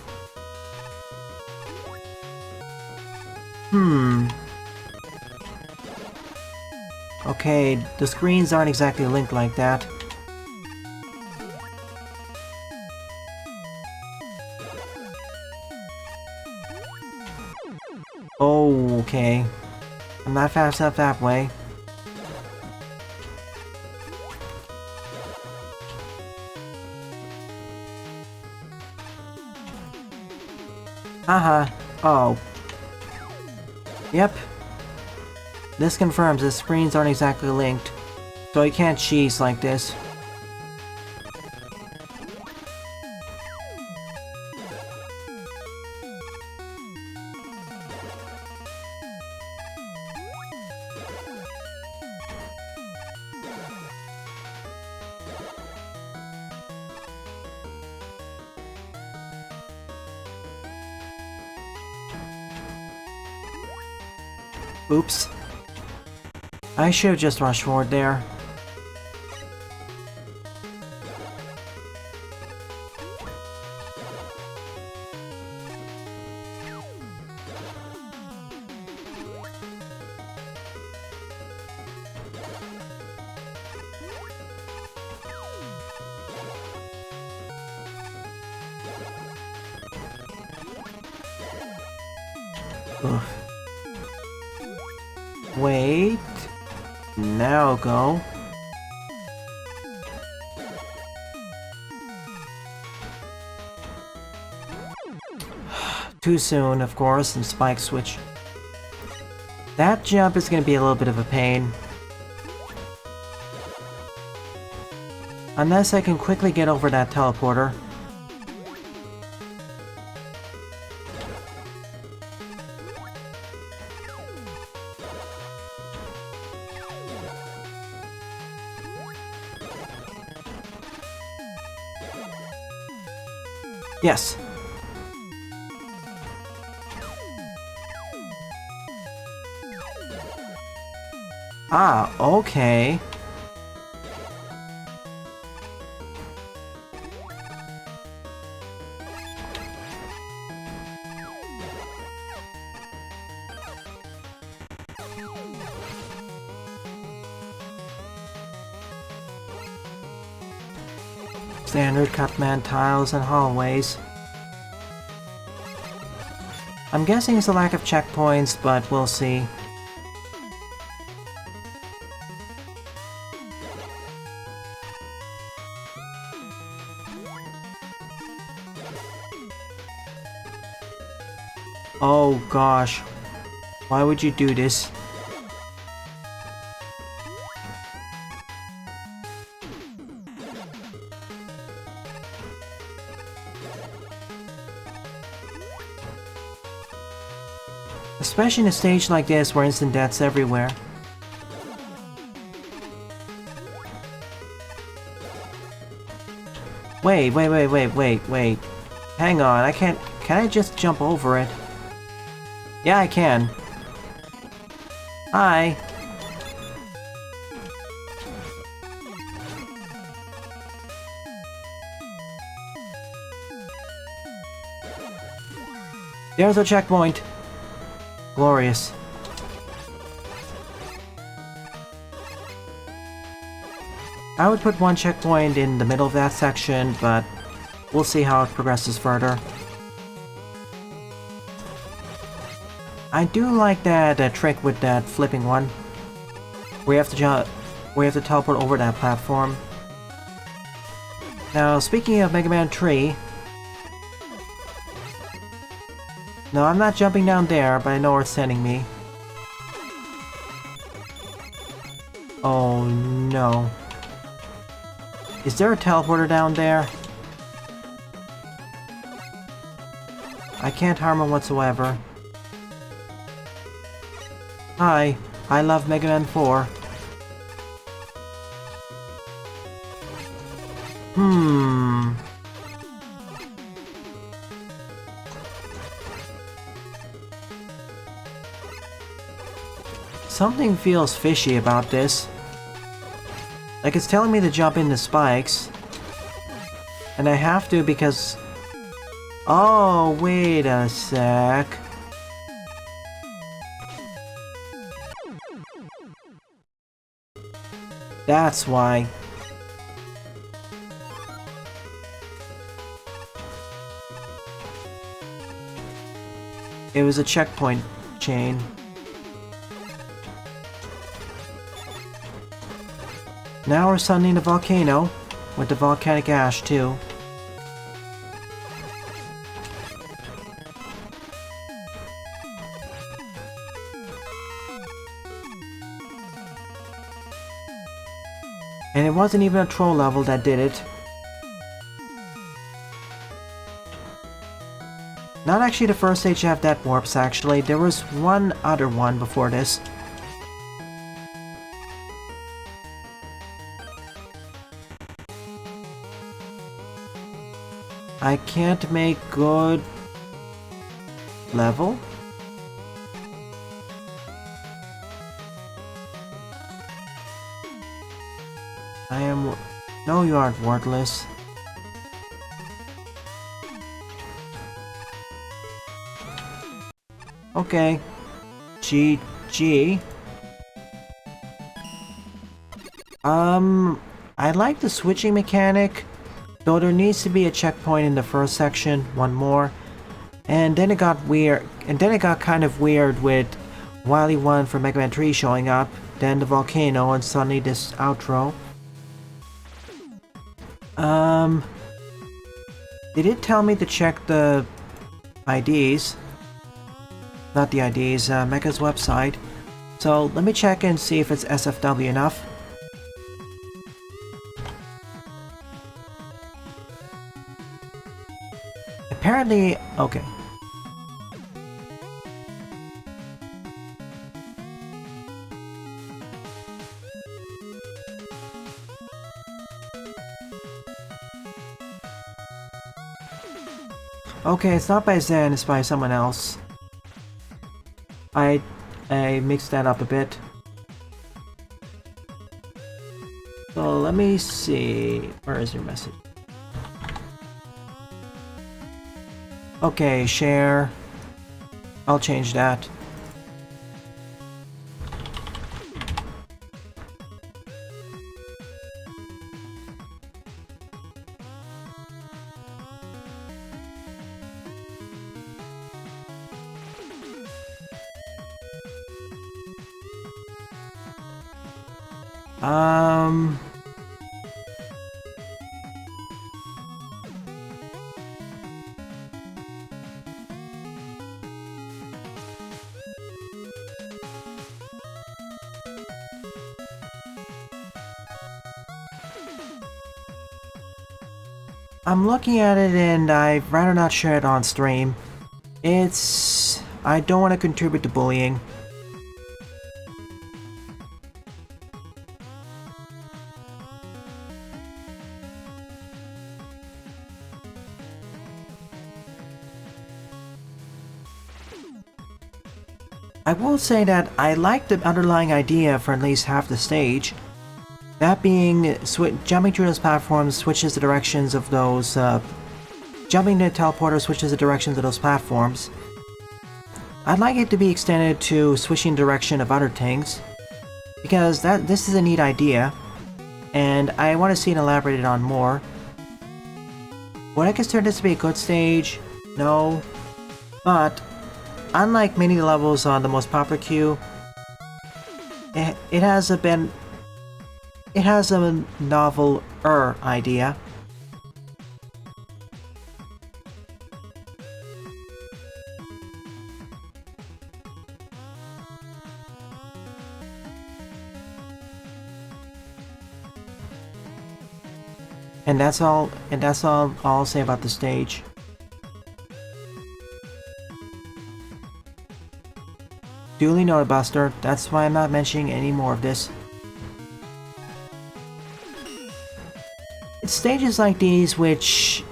Okay, the screens aren't exactly linked like that. Oh, okay. I'm not fast enough that way. Haha. Oh. Yep. This confirms the screens aren't exactly linked, so you can't cheese like this. Oops. I should have just rushed forward there. Oof. Wait. Now go. Too soon, of course, and spike switch. That jump is going to be a little bit of a pain. Unless I can quickly get over that teleporter. Yes. Ah, okay. Standard Cutman tiles and hallways. I'm guessing it's a lack of checkpoints, but we'll see. Oh gosh, why would you do this? Especially in a stage like this where instant death's everywhere. Wait. Hang on, can I just jump over it? Yeah, I can. Hi. There's a checkpoint. Glorious. I would put one checkpoint in the middle of that section, but we'll see how it progresses further. I do like that trick with that flipping one. We have to teleport over that platform. Now, speaking of Mega Man 3... No, I'm not jumping down there, but I know where it's sending me. Oh no. Is there a teleporter down there? I can't harm him whatsoever. Hi, I love Mega Man 4. Something feels fishy about this. Like it's telling me to jump into spikes. And I have to because... Oh, wait a sec. That's why. It was a checkpoint chain. Now we're summoning the volcano, with the volcanic ash too. And it wasn't even a troll level that did it. Not actually the first stage to have that warps actually, there was one other one before this. I can't make good level? I am... No, you aren't worthless. Okay. GG. I like the switching mechanic. Though there needs to be a checkpoint in the first section, one more. And then it got weird, and then it got kind of weird with Wily 1 from Mega Man 3 showing up, then the volcano, and suddenly this outro. They did tell me to check the IDs. Not the IDs, Mecha's website. So let me check and see if it's SFW enough. Apparently, okay. Okay, it's not by Zen, it's by someone else. I mixed that up a bit. So let me see. Where is your message? Okay, share. I'll change that. I'm looking at it and I'd rather not share it on stream. I don't want to contribute to bullying. I will say that I like the underlying idea for at least half the stage. That being, jumping through those platforms switches the directions of those, jumping the teleporter switches the directions of those platforms. I'd like it to be extended to switching direction of other things, because this is a neat idea, and I want to see it elaborated on more. Would I consider this to be a good stage? No. But, unlike many levels on the most popular queue, it has a novel-er idea. And that's all I'll say about the stage. Duly noted, Buster. That's why I'm not mentioning any more of this. It's stages like these which...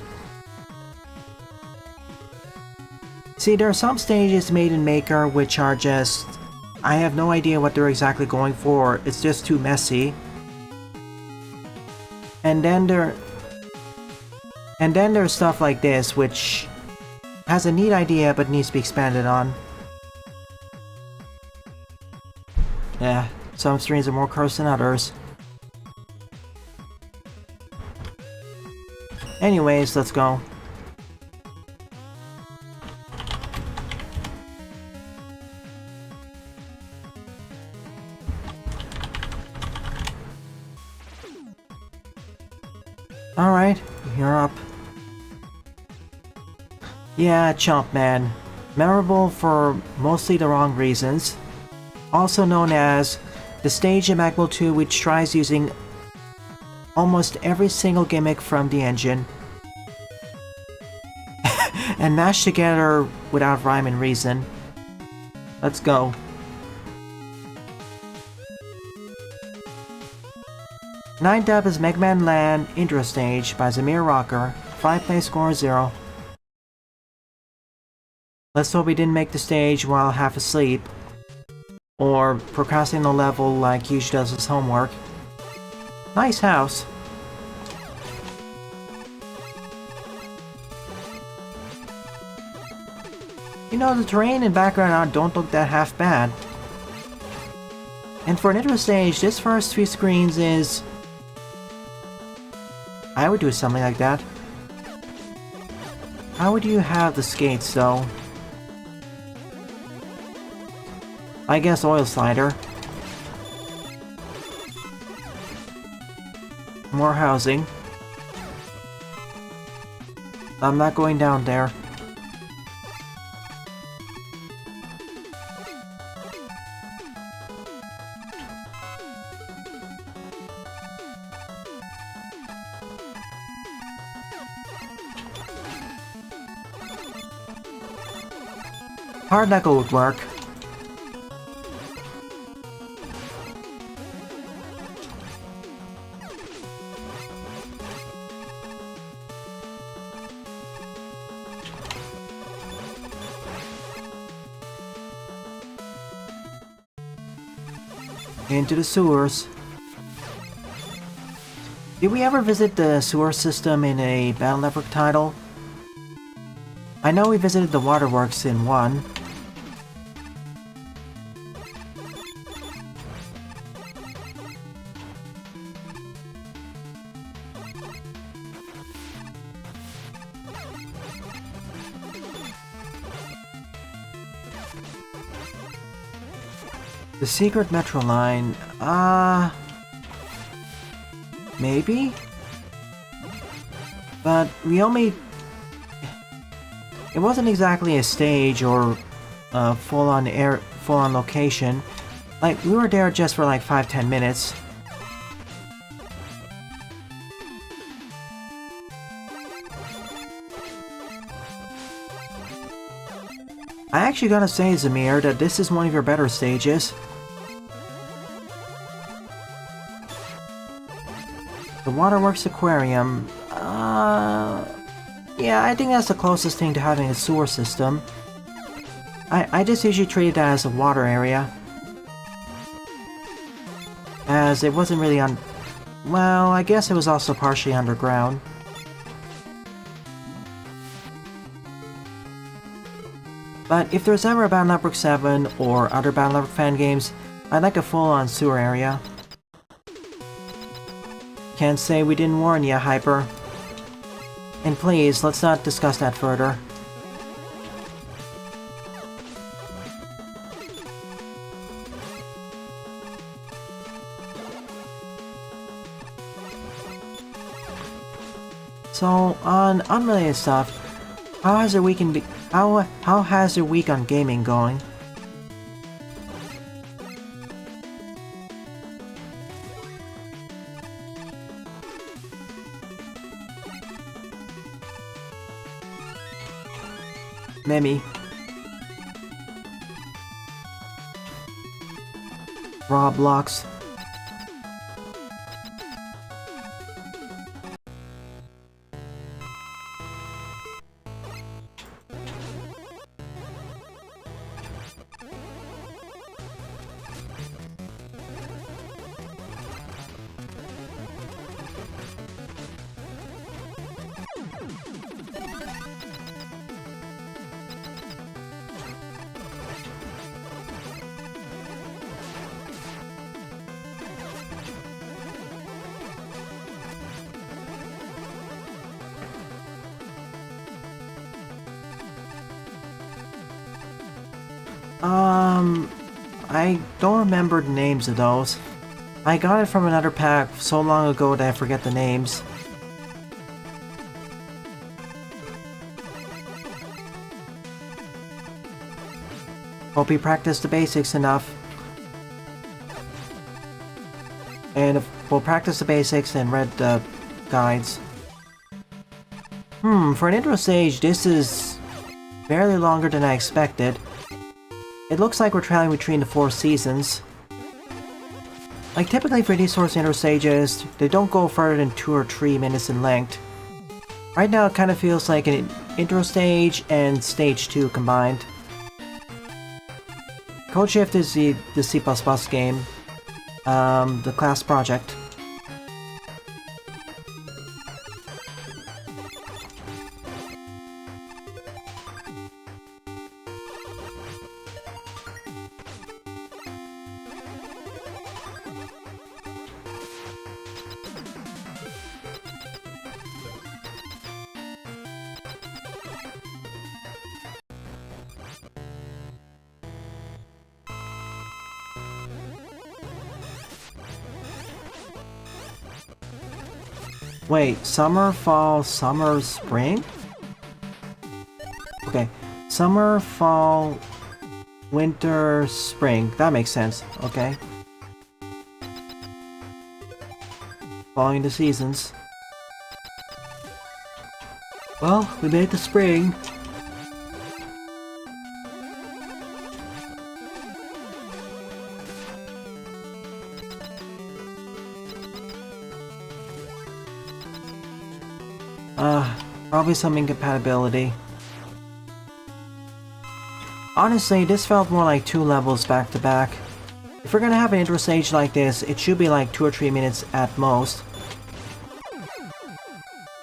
See, there are some stages made in Maker which are just... I have no idea what they're exactly going for. It's just too messy. And then there's stuff like this which has a neat idea but needs to be expanded on. Yeah, some streams are more cursed than others. Anyways, let's go. Alright, you're up. Yeah, Chump Man. Memorable for mostly the wrong reasons. Also known as the stage in Magmo 2 which tries using almost every single gimmick from the engine and mashed together without rhyme and reason. Let's go. Ninth up is Mega Man Land Intro Stage by Zamir Rocker. 5-play score 0. Let's hope he didn't make the stage while half asleep, or procrastinating the level like he usually does his homework. Nice house. You know, the terrain and background don't look that half bad. And for an intro stage, this first 3 screens is... I would do something like that. How would you have the skates, though? I guess oil slider. More housing. I'm not going down there. Hard knuckle would work. Into the sewers. Did we ever visit the sewer system in a Battle Network title? I know we visited the waterworks in one. The secret metro line, maybe? But we only... It wasn't exactly a stage or a full-on location. Like, we were there just for like 5-10 minutes. I actually gotta say, Zamir, that this is one of your better stages. The Waterworks Aquarium, yeah, I think that's the closest thing to having a sewer system. I just usually treated that as a water area. As it wasn't really on... Well, I guess it was also partially underground. But if there's ever a Battle Network 7 or other Battle Network fan games, I'd like a full-on sewer area. Can't say we didn't warn ya, Hyper. And please, let's not discuss that further. So, on unrelated stuff, how has your week on gaming going? Memi. Roblox. I don't remember the names of those. I got it from another pack so long ago that I forget the names. Hope you practiced the basics enough. And if we'll practice the basics and read the guides. For an intro stage, this is barely longer than I expected. It looks like we're traveling between the 4 seasons. Like, typically for these sorts of intro stages, they don't go further than 2 or 3 minutes in length. Right now it kind of feels like an intro stage and stage 2 combined. Codeshift is the C++ game, the class project. Wait, summer, fall, summer, spring? Okay, summer, fall, winter, spring. That makes sense, okay. Following the seasons. Well, we made the spring. Probably some incompatibility. Honestly, this felt more like 2 levels back to back. If we're gonna have an intro stage like this, it should be like 2 or 3 minutes at most.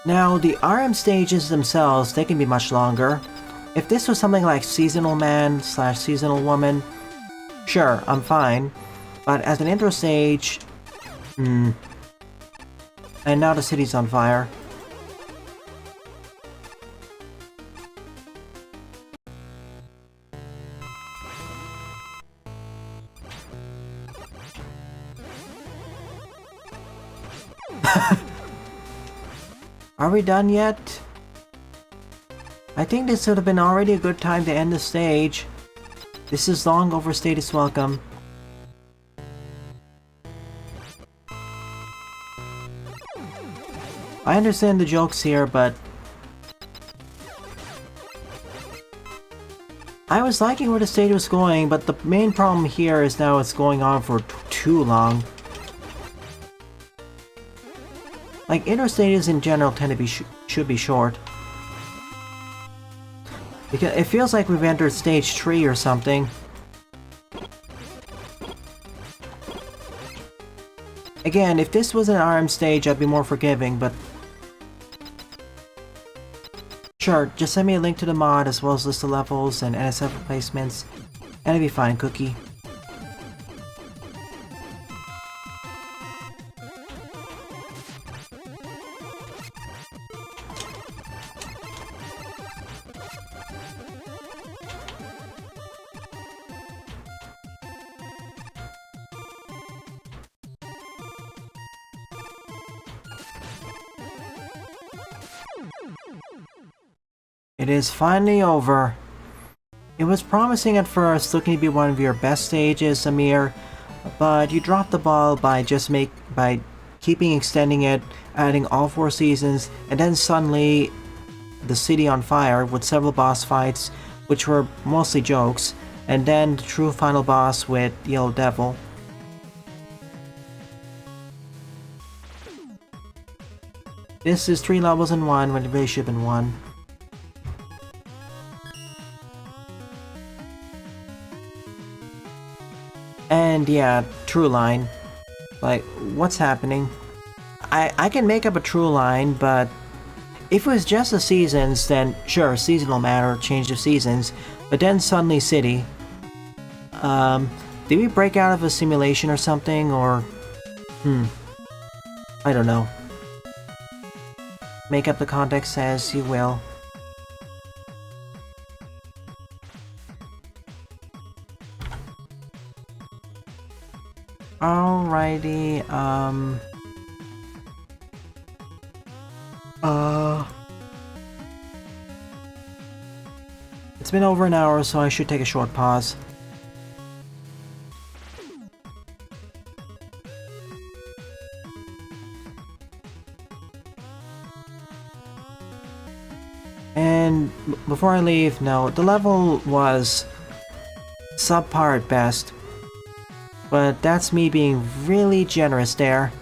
Now, the RM stages themselves, they can be much longer. If this was something like Seasonal Man / Seasonal Woman, sure, I'm fine. But as an intro stage... And now the city's on fire. Are we done yet? I think this would have been already a good time to end the stage. This is long overstayed its welcome. I understand the jokes here, but... I was liking where the stage was going, but the main problem here is now it's going on for too long. Like, intro stages in general tend to be should be short. Because it feels like we've entered stage 3 or something. Again, if this was an RM stage, I'd be more forgiving, but... Sure, just send me a link to the mod as well as list of levels and NSF replacements, and it'd be fine, Cookie. It is finally over. It was promising at first, looking to be one of your best stages, Amir, but you dropped the ball by keeping extending it, adding all 4 seasons, and then suddenly the city on fire with several boss fights, which were mostly jokes, and then the true final boss with Yellow Devil. This is 3 levels in 1 when it really should have been 1. And yeah, true line. Like, what's happening? I can make up a true line, but if it was just the seasons, then sure, seasonal matter, change of seasons, but then suddenly city. Did we break out of a simulation or something, or... I don't know. Make up the context as you will. Alrighty, it's been over an hour, so I should take a short pause. And before I leave, no, the level was subpar at best. But that's me being really generous there.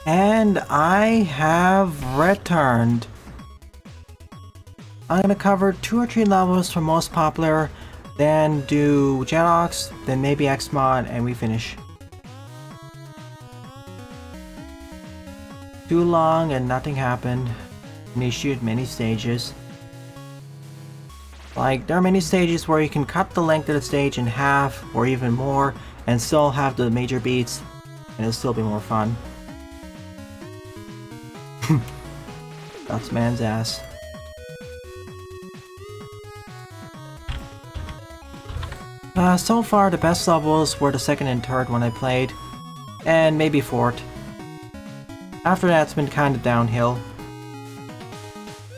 And I have returned. I'm gonna cover 2 or 3 levels for most popular, then do Jetox, then maybe Xmod, and we finish. Too long and nothing happened. Initiate many stages. Like, there are many stages where you can cut the length of the stage in half or even more and still have the major beats, and it'll still be more fun. That's man's ass. So far the best levels were the second and third one I played, and maybe fourth. After that it's been kinda downhill.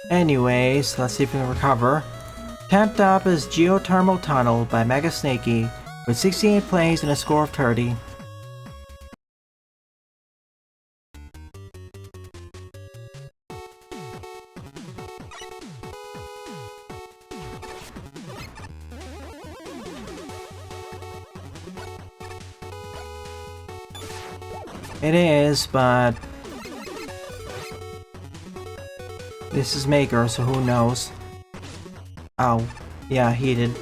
Anyways, let's see if we can recover. 10th up is Geothermal Tunnel by Mega Snakey, with 68 plays and a score of 30. It is, but this is Maker, so who knows? Ow. Yeah, heated.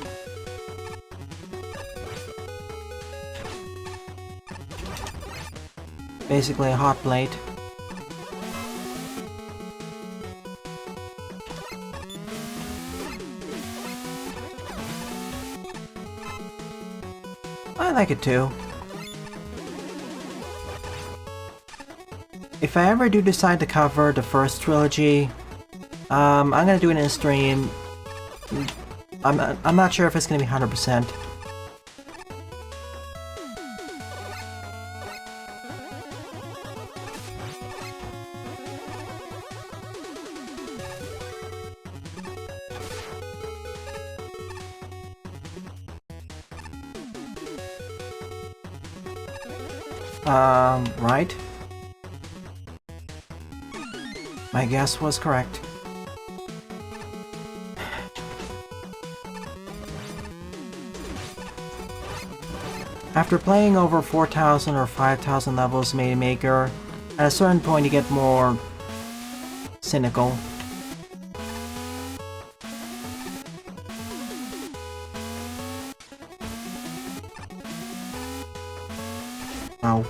Basically a hot plate. I like it too. If I ever do decide to cover the first trilogy, I'm gonna do it in a stream. I'm not sure if it's gonna be 100%. Right? My guess was correct. After playing over 4,000 or 5,000 levels of Maiden Maker, at a certain point you get more cynical. Ow.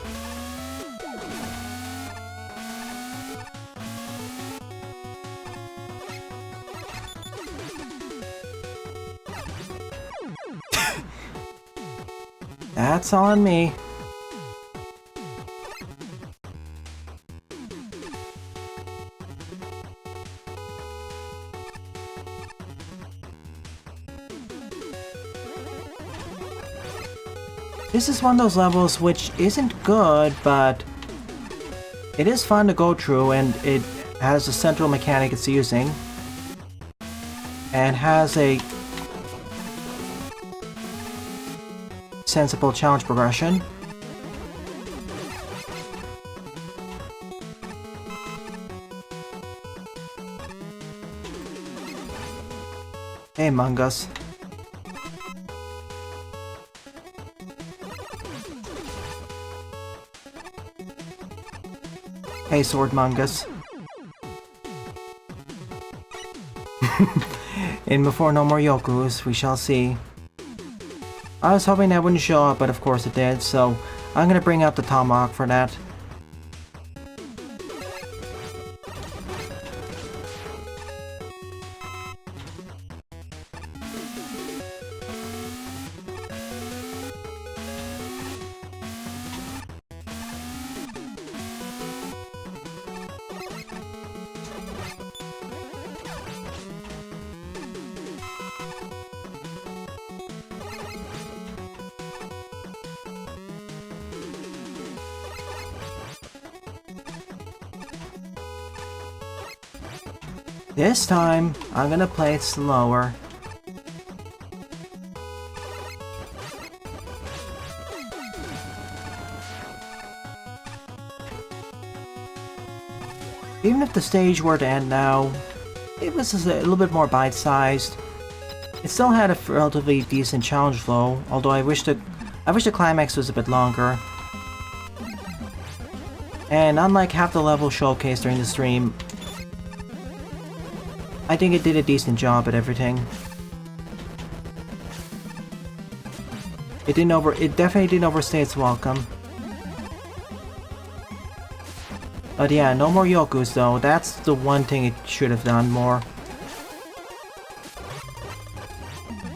That's on me. This is one of those levels which isn't good, but it is fun to go through, and it has a central mechanic it's using, and has a sensible challenge progression. Hey, Mungus. Hey, Sword Mungus. And before no more Yokus, we shall see. I was hoping that wouldn't show up, but of course it did, so I'm gonna bring out the Tomahawk for that. This time, I'm gonna play it slower. Even if the stage were to end now, it was a little bit more bite-sized. It still had a relatively decent challenge flow, although I wish the I wish the climax was a bit longer. And unlike half the level showcased during the stream, I think it did a decent job at everything. It definitely didn't overstay its welcome. But yeah, no more Yokus though. That's the one thing it should have done more.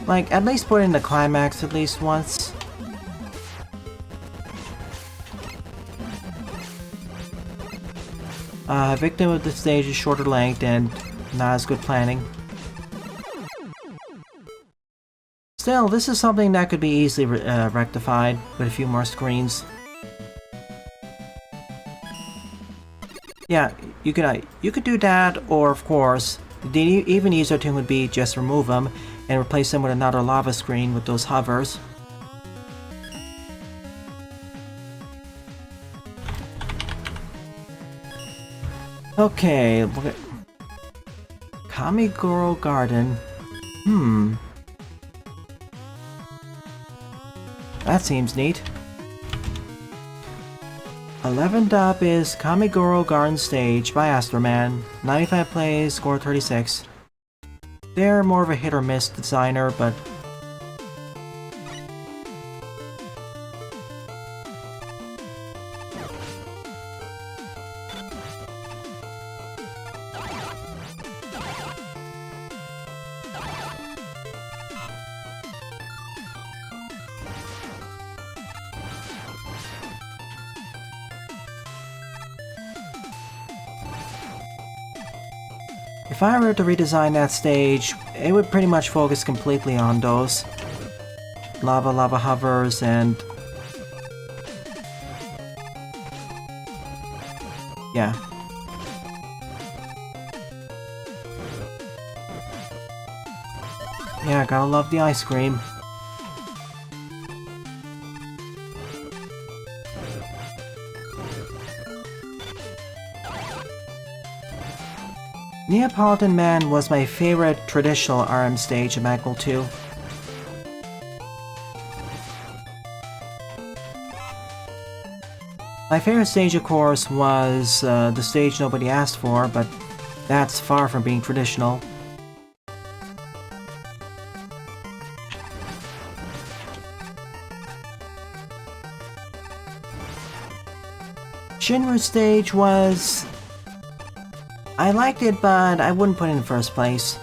Like, at least put in the climax at least once. Victim of the stage is shorter length and not as good planning. Still, this is something that could be easily rectified with a few more screens. Yeah, you could do that, or of course, the even easier thing would be just remove them and replace them with another lava screen with those hovers. Okay, look at Kamigoro Garden. That seems neat. 11th up is Kamigoro Garden Stage by Astroman. 95 plays, score 36. They're more of a hit or miss designer, but if I were to redesign that stage, it would pretty much focus completely on those lava hovers and yeah. Yeah, gotta love the ice cream. Neapolitan Man was my favorite traditional RM stage in Magmal 2. My favorite stage, of course, was the stage nobody asked for, but that's far from being traditional. Shinru stage was... I liked it, but I wouldn't put it in first place.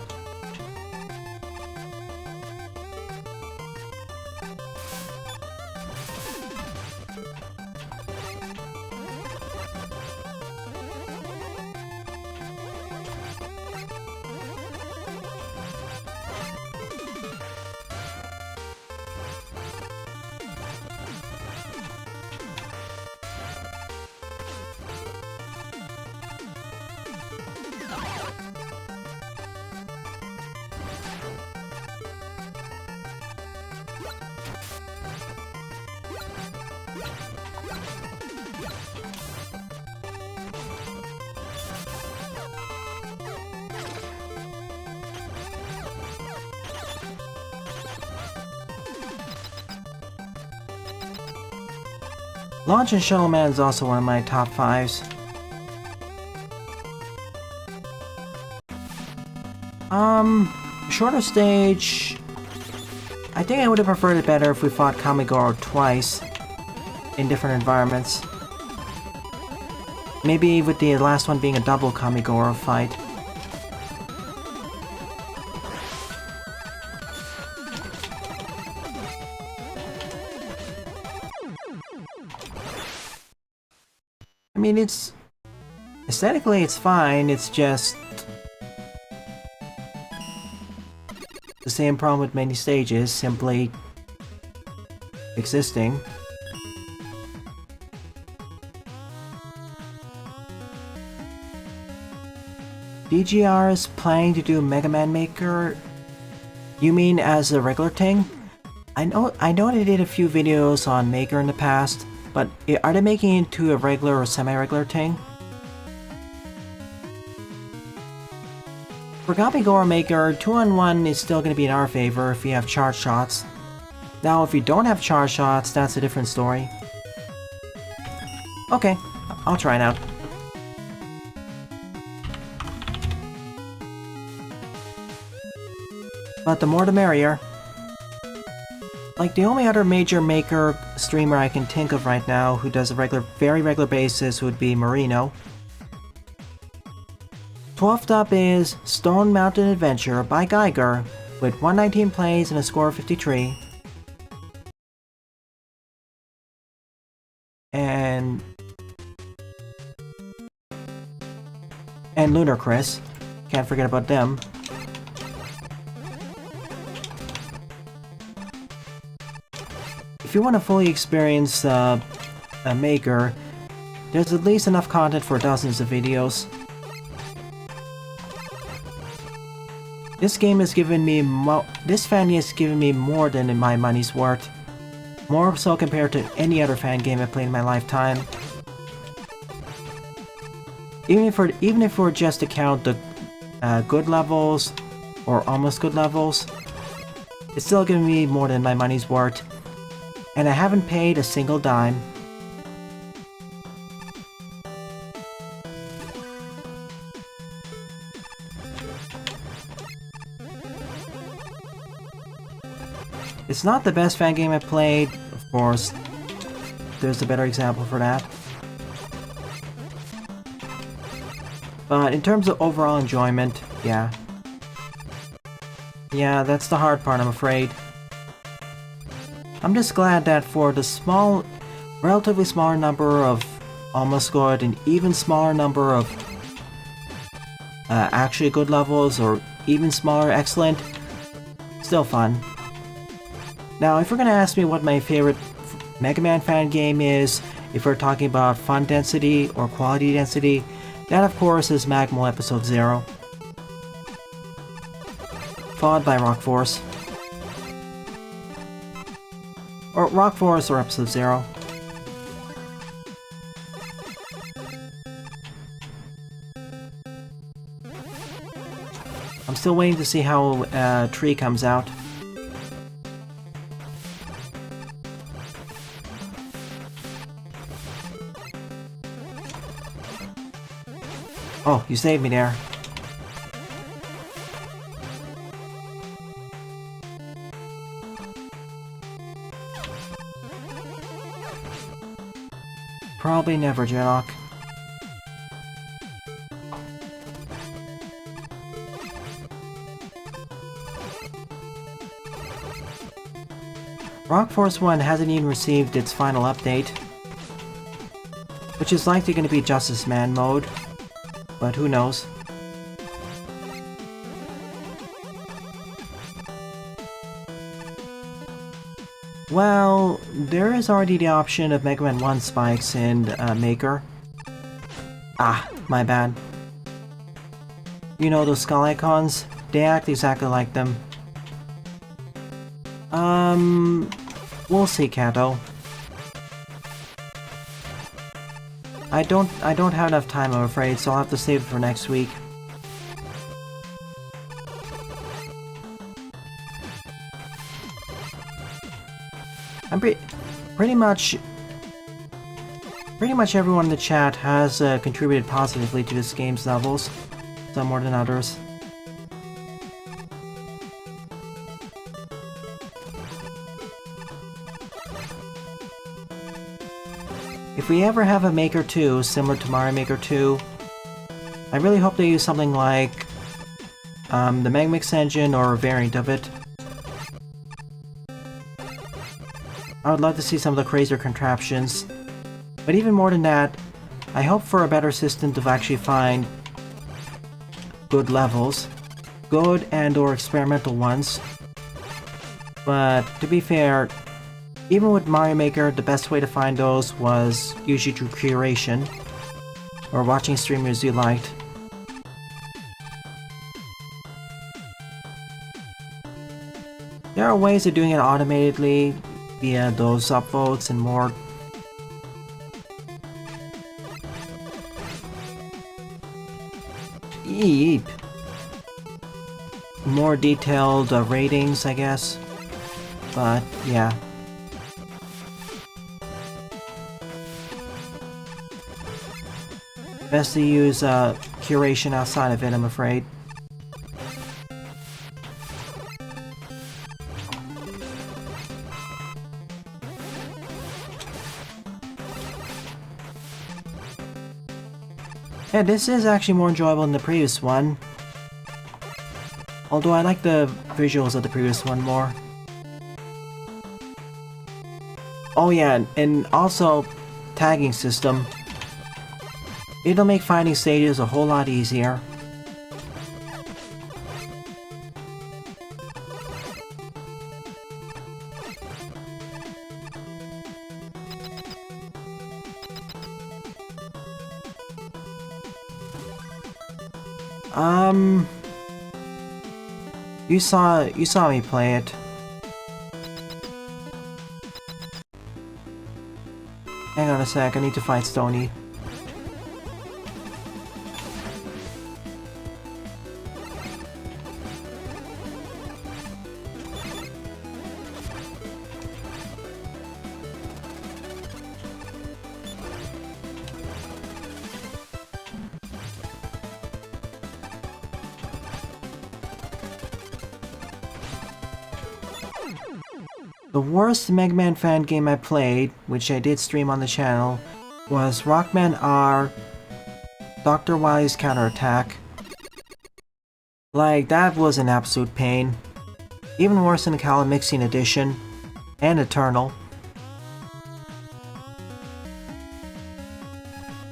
Launch and Shuttle Man is also one of my top 5s. Shorter stage... I think I would have preferred it better if we fought Kamigoro twice in different environments. Maybe with the last one being a double Kamigoro fight. I mean, it's... aesthetically it's fine, it's just... the same problem with many stages, simply... existing. DGR is planning to do Mega Man Maker... You mean as a regular thing? I know they did a few videos on Maker in the past, but are they making it into a regular or semi-regular thing? For Kamigoro Maker, 2-on-1 is still going to be in our favor if you have charge shots. Now, if you don't have charge shots, that's a different story. Okay, I'll try it out. But the more the merrier. Like, the only other major maker streamer I can think of right now who does a very regular basis would be Marino. 12th up is Stone Mountain Adventure by Geiger, with 119 plays and a score of 53. And Lunar Chris. Can't forget about them. If you want to fully experience a maker, there's at least enough content for dozens of videos. This fan has given me more than my money's worth. More so compared to any other fan game I've played in my lifetime. Even if we're just to count the good levels, or almost good levels, it's still giving me more than my money's worth. And I haven't paid a single dime. It's not the best fan game I've played, of course. There's a better example for that. But in terms of overall enjoyment, yeah. Yeah, that's the hard part, I'm afraid. I'm just glad that for the relatively smaller number of almost good and even smaller number of actually good levels, or even smaller excellent, still fun. Now, if you're gonna ask me what my favorite Mega Man fan game is, if we're talking about fun density or quality density, that of course is Magmal Episode 0. Followed by Rock Force. Or Rock Force or Episode 0. I'm still waiting to see how Tree comes out. Oh, you saved me there. Probably never, Jock. Rock Force 1 hasn't even received its final update, which is likely going to be Justice Man mode, but who knows. Well, there is already the option of Mega Man 1 spikes in Maker. Ah, my bad. You know those skull icons? They act exactly like them. We'll see, Kato. I don't have enough time, I'm afraid, so I'll have to save it for next week. I'm pretty much everyone in the chat has contributed positively to this game's levels, some more than others. If we ever have a Maker 2 similar to Mario Maker 2, I really hope they use something like the Megmix engine or a variant of it. I would love to see some of the crazier contraptions, but even more than that, I hope for a better system to actually find good levels, good and or experimental ones. But to be fair, even with Mario Maker, the best way to find those was usually through curation, or watching streamers you liked. There are ways of doing it automatedly, via those upvotes and more. Eep. More detailed ratings, I guess. but yeah. Best to use curation outside of it, I'm afraid. Yeah, this is actually more enjoyable than the previous one. Although I like the visuals of the previous one more. Oh yeah, and also tagging system. It'll make finding stages a whole lot easier. You saw me play it. Hang on a sec, I need to fight Stony. The worst Mega Man fan game I played, which I did stream on the channel, was Rockman R, Dr. Wily's Counterattack. Like, that was an absolute pain. Even worse than the Calamixine Edition, and Eternal.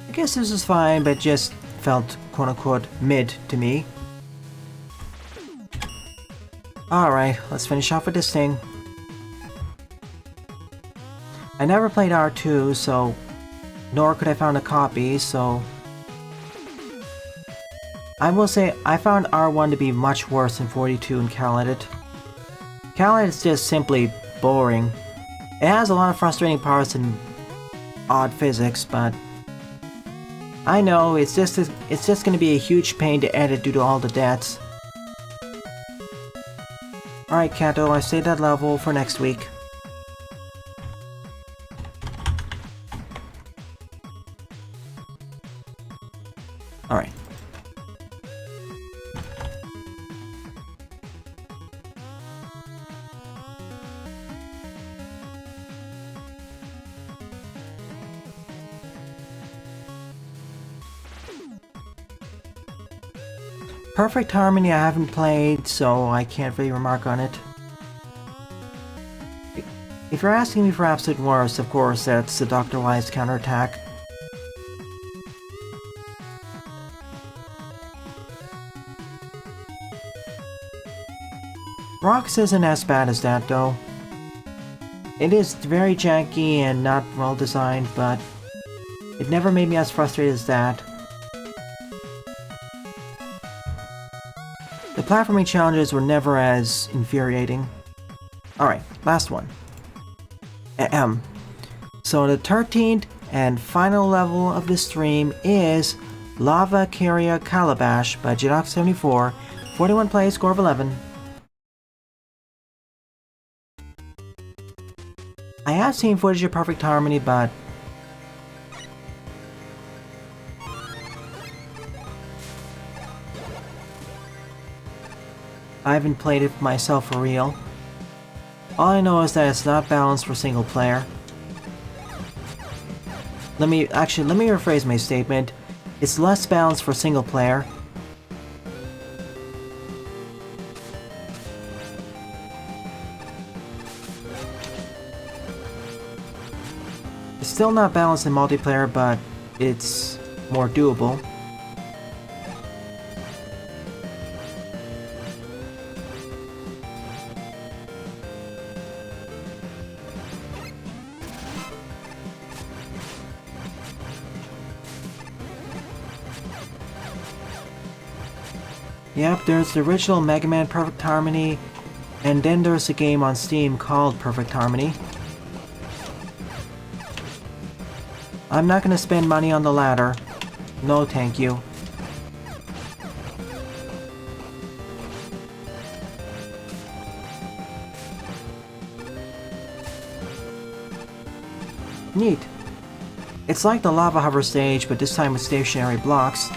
I guess this was fine, but just felt quote-unquote mid to me. Alright, let's finish off with this thing. I never played R2, so... nor could I find a copy, so... I will say, I found R1 to be much worse than 42 and Calidit. Calidit is just simply boring. It has a lot of frustrating parts and odd physics, but... I know, it's just gonna be a huge pain to edit due to all the deaths. Alright, Kanto, I saved that level for next week. Alright. Perfect Harmony I haven't played, so I can't really remark on it. If you're asking me for absolute worst, of course, that's the Dr. Wily's Counterattack. Rocks isn't as bad as that, though. It is very janky and not well designed, but it never made me as frustrated as that. The platforming challenges were never as infuriating. Alright, last one. So the 13th and final level of the stream is Lava Carrier Calabash by Jidox74, 41 play, score of 11. I have seen footage of Perfect Harmony, but I haven't played it myself for real. All I know is that it's not balanced for single player. Let me rephrase my statement. It's less balanced for single player. It's still not balanced in multiplayer, but it's more doable. Yep, there's the original Mega Man Perfect Harmony, and then there's a game on Steam called Perfect Harmony. I'm not gonna spend money on the latter. No, thank you. Neat. It's like the lava hover stage, but this time with stationary blocks.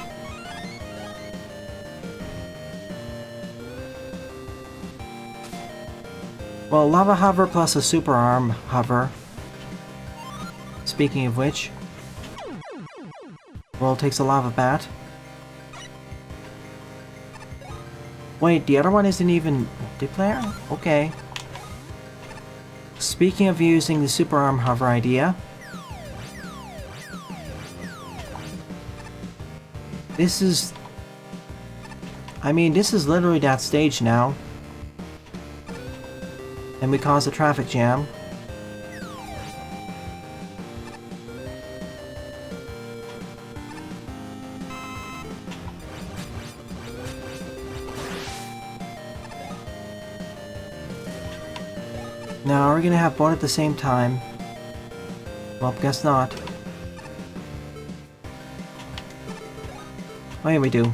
Well, lava hover plus a super arm hover. Speaking of which, Roll takes a lava bat. Wait, the other one isn't even multiplayer? Okay. Speaking of using the super arm hover idea, this is... I mean, this is literally that stage now. And we cause a traffic jam. Now, are we gonna have both at the same time? Well, guess not. Oh yeah, we do.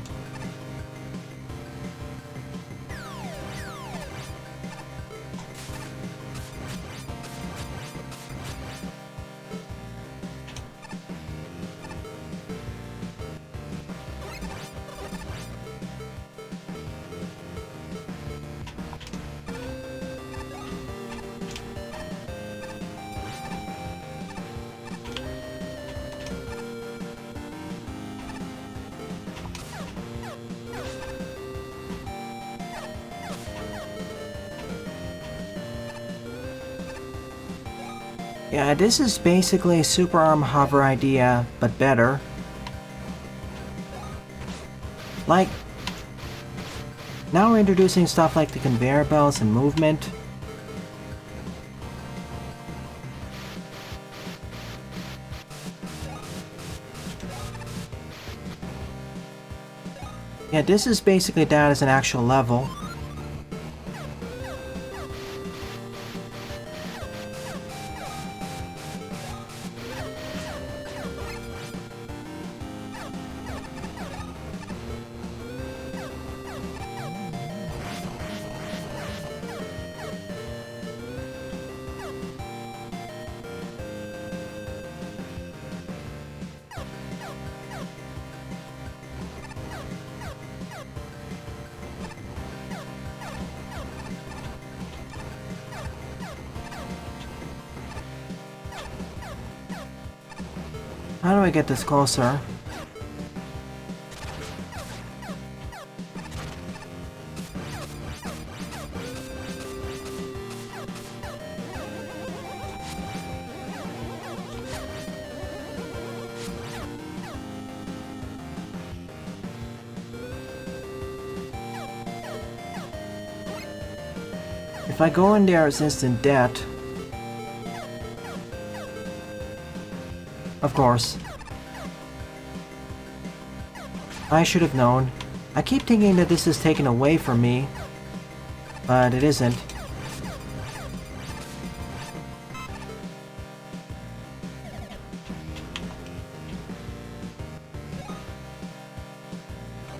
Yeah, this is basically a super arm hover idea, but better. Like, now we're introducing stuff like the conveyor belts and movement. Yeah, this is basically that as an actual level. How do I get this closer? If I go in there, it's instant death. Of course. I should have known. I keep thinking that this is taken away from me, but it isn't.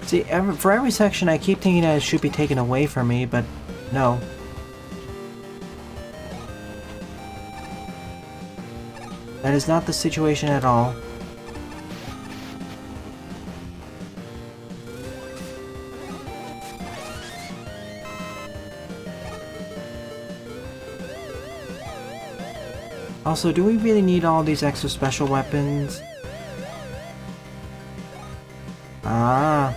See, for every section I keep thinking that it should be taken away from me, but no. That is not the situation at all. Also, do we really need all these extra special weapons? Ah.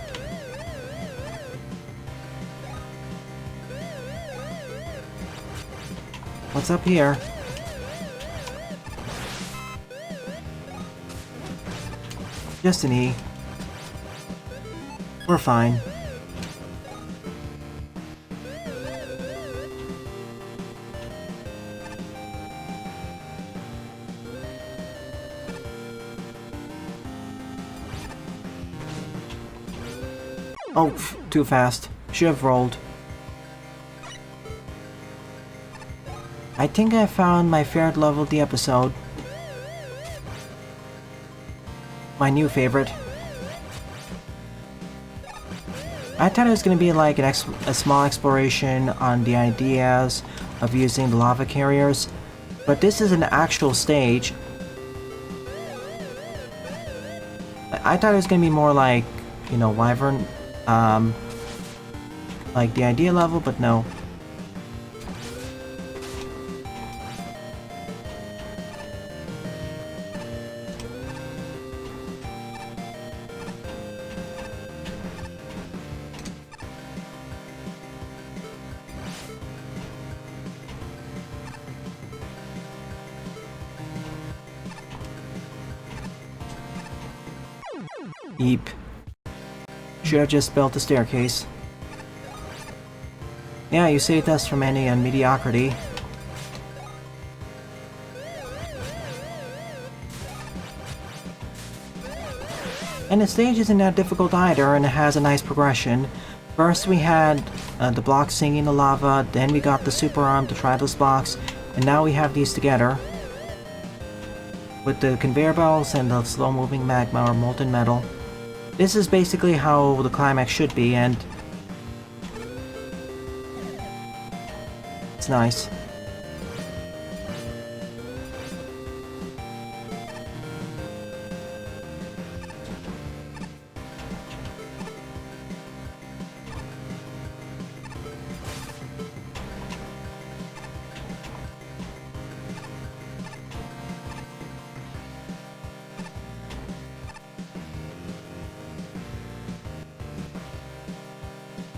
What's up here? Just an E. We're fine. Oh, too fast. Should have rolled. I think I found my favorite level of the episode. My new favorite. I thought it was going to be like a small exploration on the ideas of using the lava carriers, but this is an actual stage, I thought it was gonna be more like, you know, Wyvern, like the idea level, but no. Eep. Should have just built a staircase. Yeah, you saved us from any mediocrity. And the stage isn't that difficult either, and it has a nice progression. First we had the blocks singing the lava, then we got the super arm to try those blocks, and now we have these together. With the conveyor belts and the slow-moving magma or molten metal. This is basically how the climax should be, and it's nice.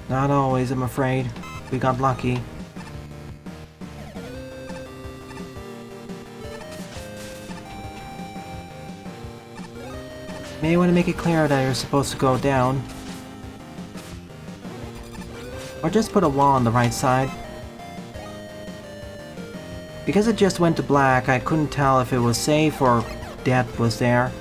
Not always, I'm afraid. We got lucky. May want to make it clear that you're supposed to go down. Or just put a wall on the right side. Because it just went to black, I couldn't tell if it was safe or death was there.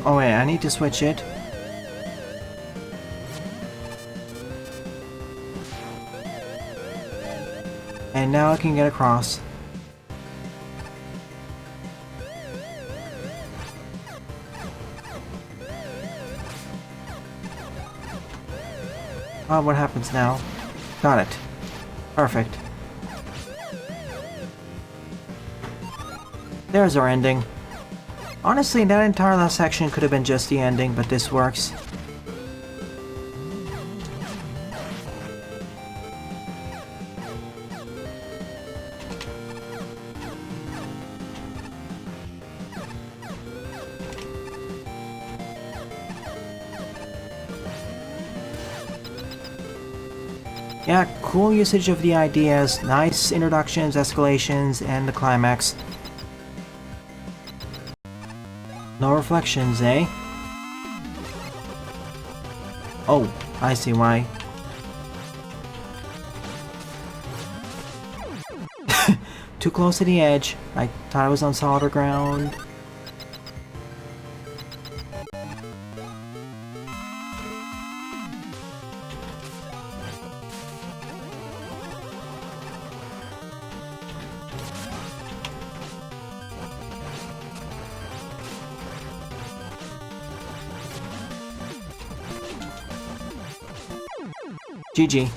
Oh wait, I need to switch it. And now I can get across. Oh, what happens now? Got it. Perfect. There's our ending. Honestly, that entire last section could have been just the ending, but this works. Yeah, cool usage of the ideas, nice introductions, escalations, and the climax. No reflections, eh? Oh, I see why. Too close to the edge. I thought I was on solid ground. GG.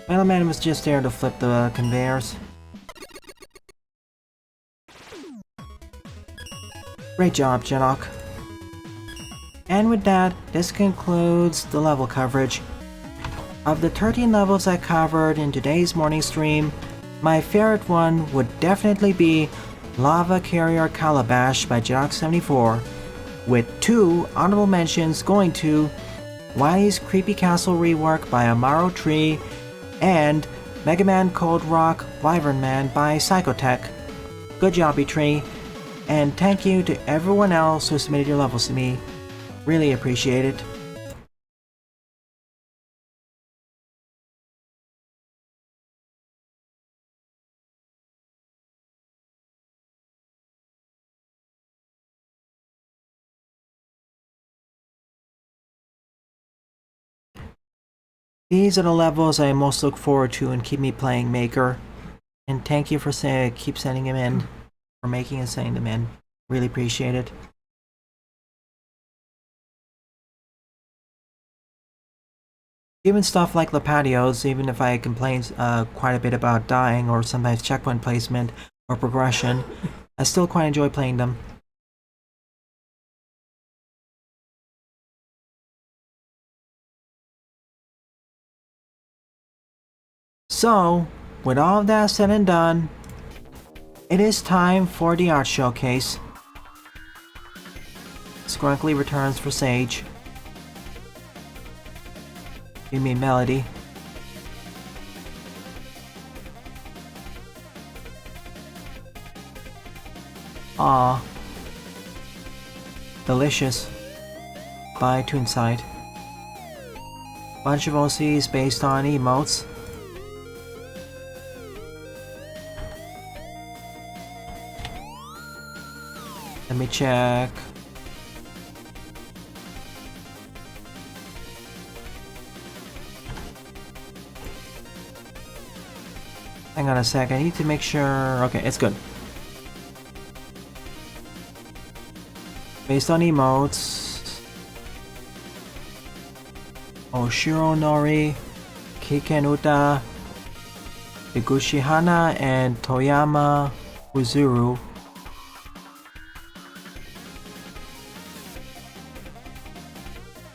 Well, man was just there to flip the conveyors. Great job, Jadok. And with that, this concludes the level coverage. Of the 13 levels I covered in today's morning stream, my favorite one would definitely be Lava Carrier Calabash by Jadok74. With 2 honorable mentions going to Wily's Creepy Castle rework by Amaro Tree and Mega Man Cold Rock Wyvern Man by Psychotech. Good job, Tree, and thank you to everyone else who submitted your levels to me. Really appreciate it. These are the levels I most look forward to and keep me playing Maker. And thank you for keep sending them in, for making and sending them in. Really appreciate it. Even stuff like the patios, even if I complain quite a bit about dying or sometimes checkpoint placement or progression, I still quite enjoy playing them. So, with all of that said and done, it is time for the art showcase. Scrunkly returns for Sage. You mean Melody. Aw. Delicious. By Toonside. Bunch of OCs based on emotes. Let me check. Hang on a sec, I need to make sure. Okay, it's good. Based on emotes. Oshiro Nori, Kiken Uta, Higuchi Hana, and Toyama Uzuru.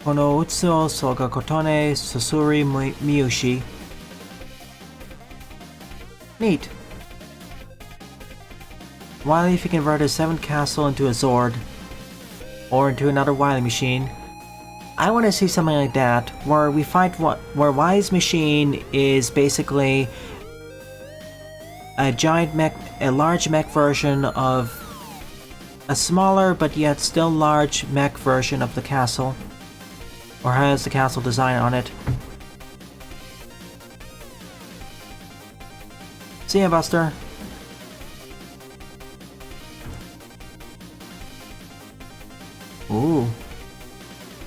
Kono Utsu, Soga Kotone, Susuri Miyushi. Neat. Wily if he converted 7th castle into a Zord. Or into another Wily machine. I want to see something like that, where we fight where Wily's machine is basically a giant mech, a large mech version of a smaller but yet still large mech version of the castle. Or has the castle design on it. See ya, Buster. Ooh.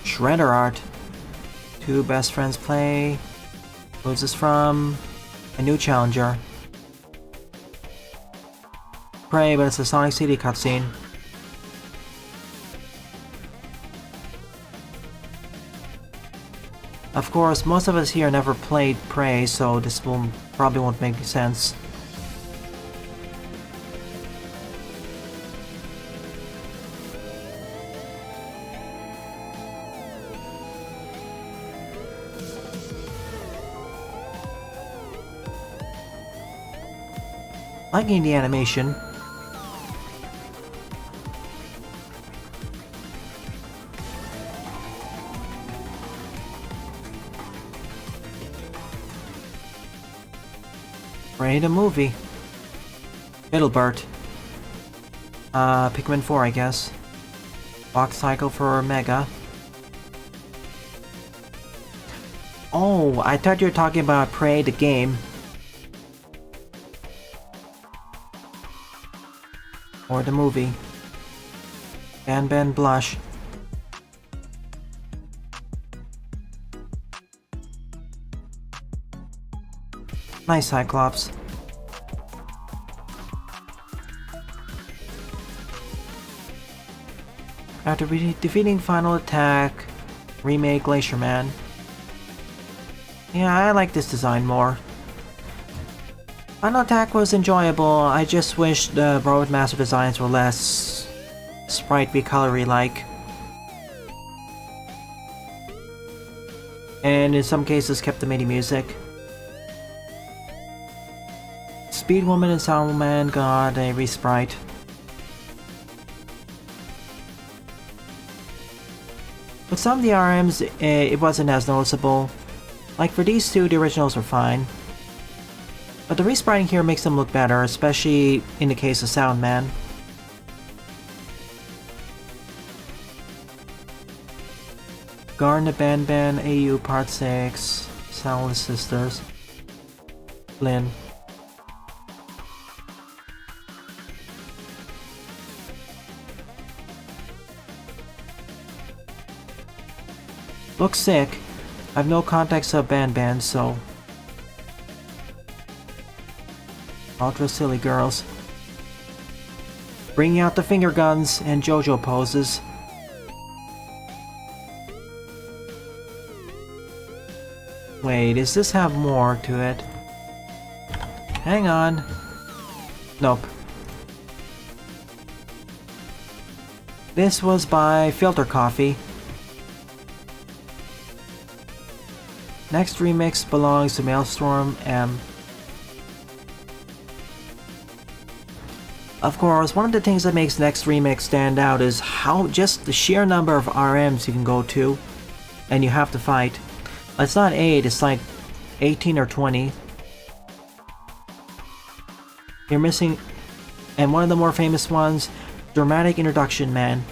Shredder art. Two best friends play. Who's this from? A new challenger. Prey, but it's a Sonic CD cutscene. Of course, most of us here never played Prey, so this probably won't make sense. Liking the animation. Rate a movie. Middleburt. Pikmin 4, I guess. Box cycle for Mega. Oh, I thought you were talking about Prey the game. Or the movie. Ben Blush. Nice Cyclops. After defeating Final Attack, remake Glacier Man. Yeah, I like this design more. Final Attack was enjoyable, I just wish the Roadmaster designs were less sprite recolory like. And in some cases kept the MIDI music. Speed Woman and Sound Woman got a resprite. With some of the RMs, it wasn't as noticeable. Like for these two, the originals were fine. But the respriting here makes them look better, especially in the case of Soundman. Garden Ben AU Part 6, Soundless Sisters, Lynn. Looks sick. I have no context of Ban, so... Ultra silly girls. Bringing out the finger guns and JoJo poses. Wait, does this have more to it? Hang on. Nope. This was by Filter Coffee. Next remix belongs to Maelstrom M. Of course, one of the things that makes next remix stand out is how just the sheer number of RMs you can go to, and you have to fight. It's not 8, it's like 18 or 20. You're missing, and one of the more famous ones, Dramatic Introduction Man.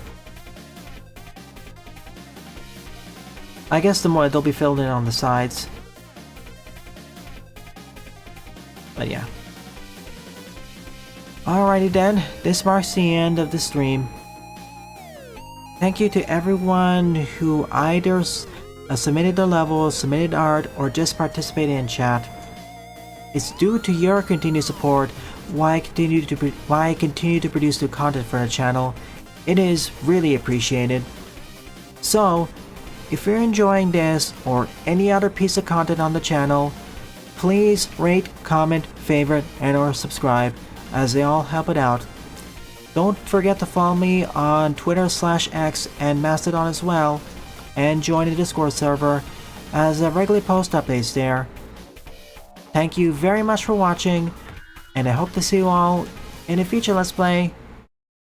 I guess the more they'll be filled in on the sides. But yeah. Alrighty then, this marks the end of the stream. Thank you to everyone who either submitted the levels, submitted art, or just participated in chat. It's due to your continued support why I continue to produce new content for the channel. It is really appreciated. So, if you're enjoying this or any other piece of content on the channel, please rate, comment, favorite, and or subscribe, as they all help it out. Don't forget to follow me on Twitter/X and Mastodon as well, and join the Discord server, as I regularly post updates there. Thank you very much for watching, and I hope to see you all in a future Let's Play.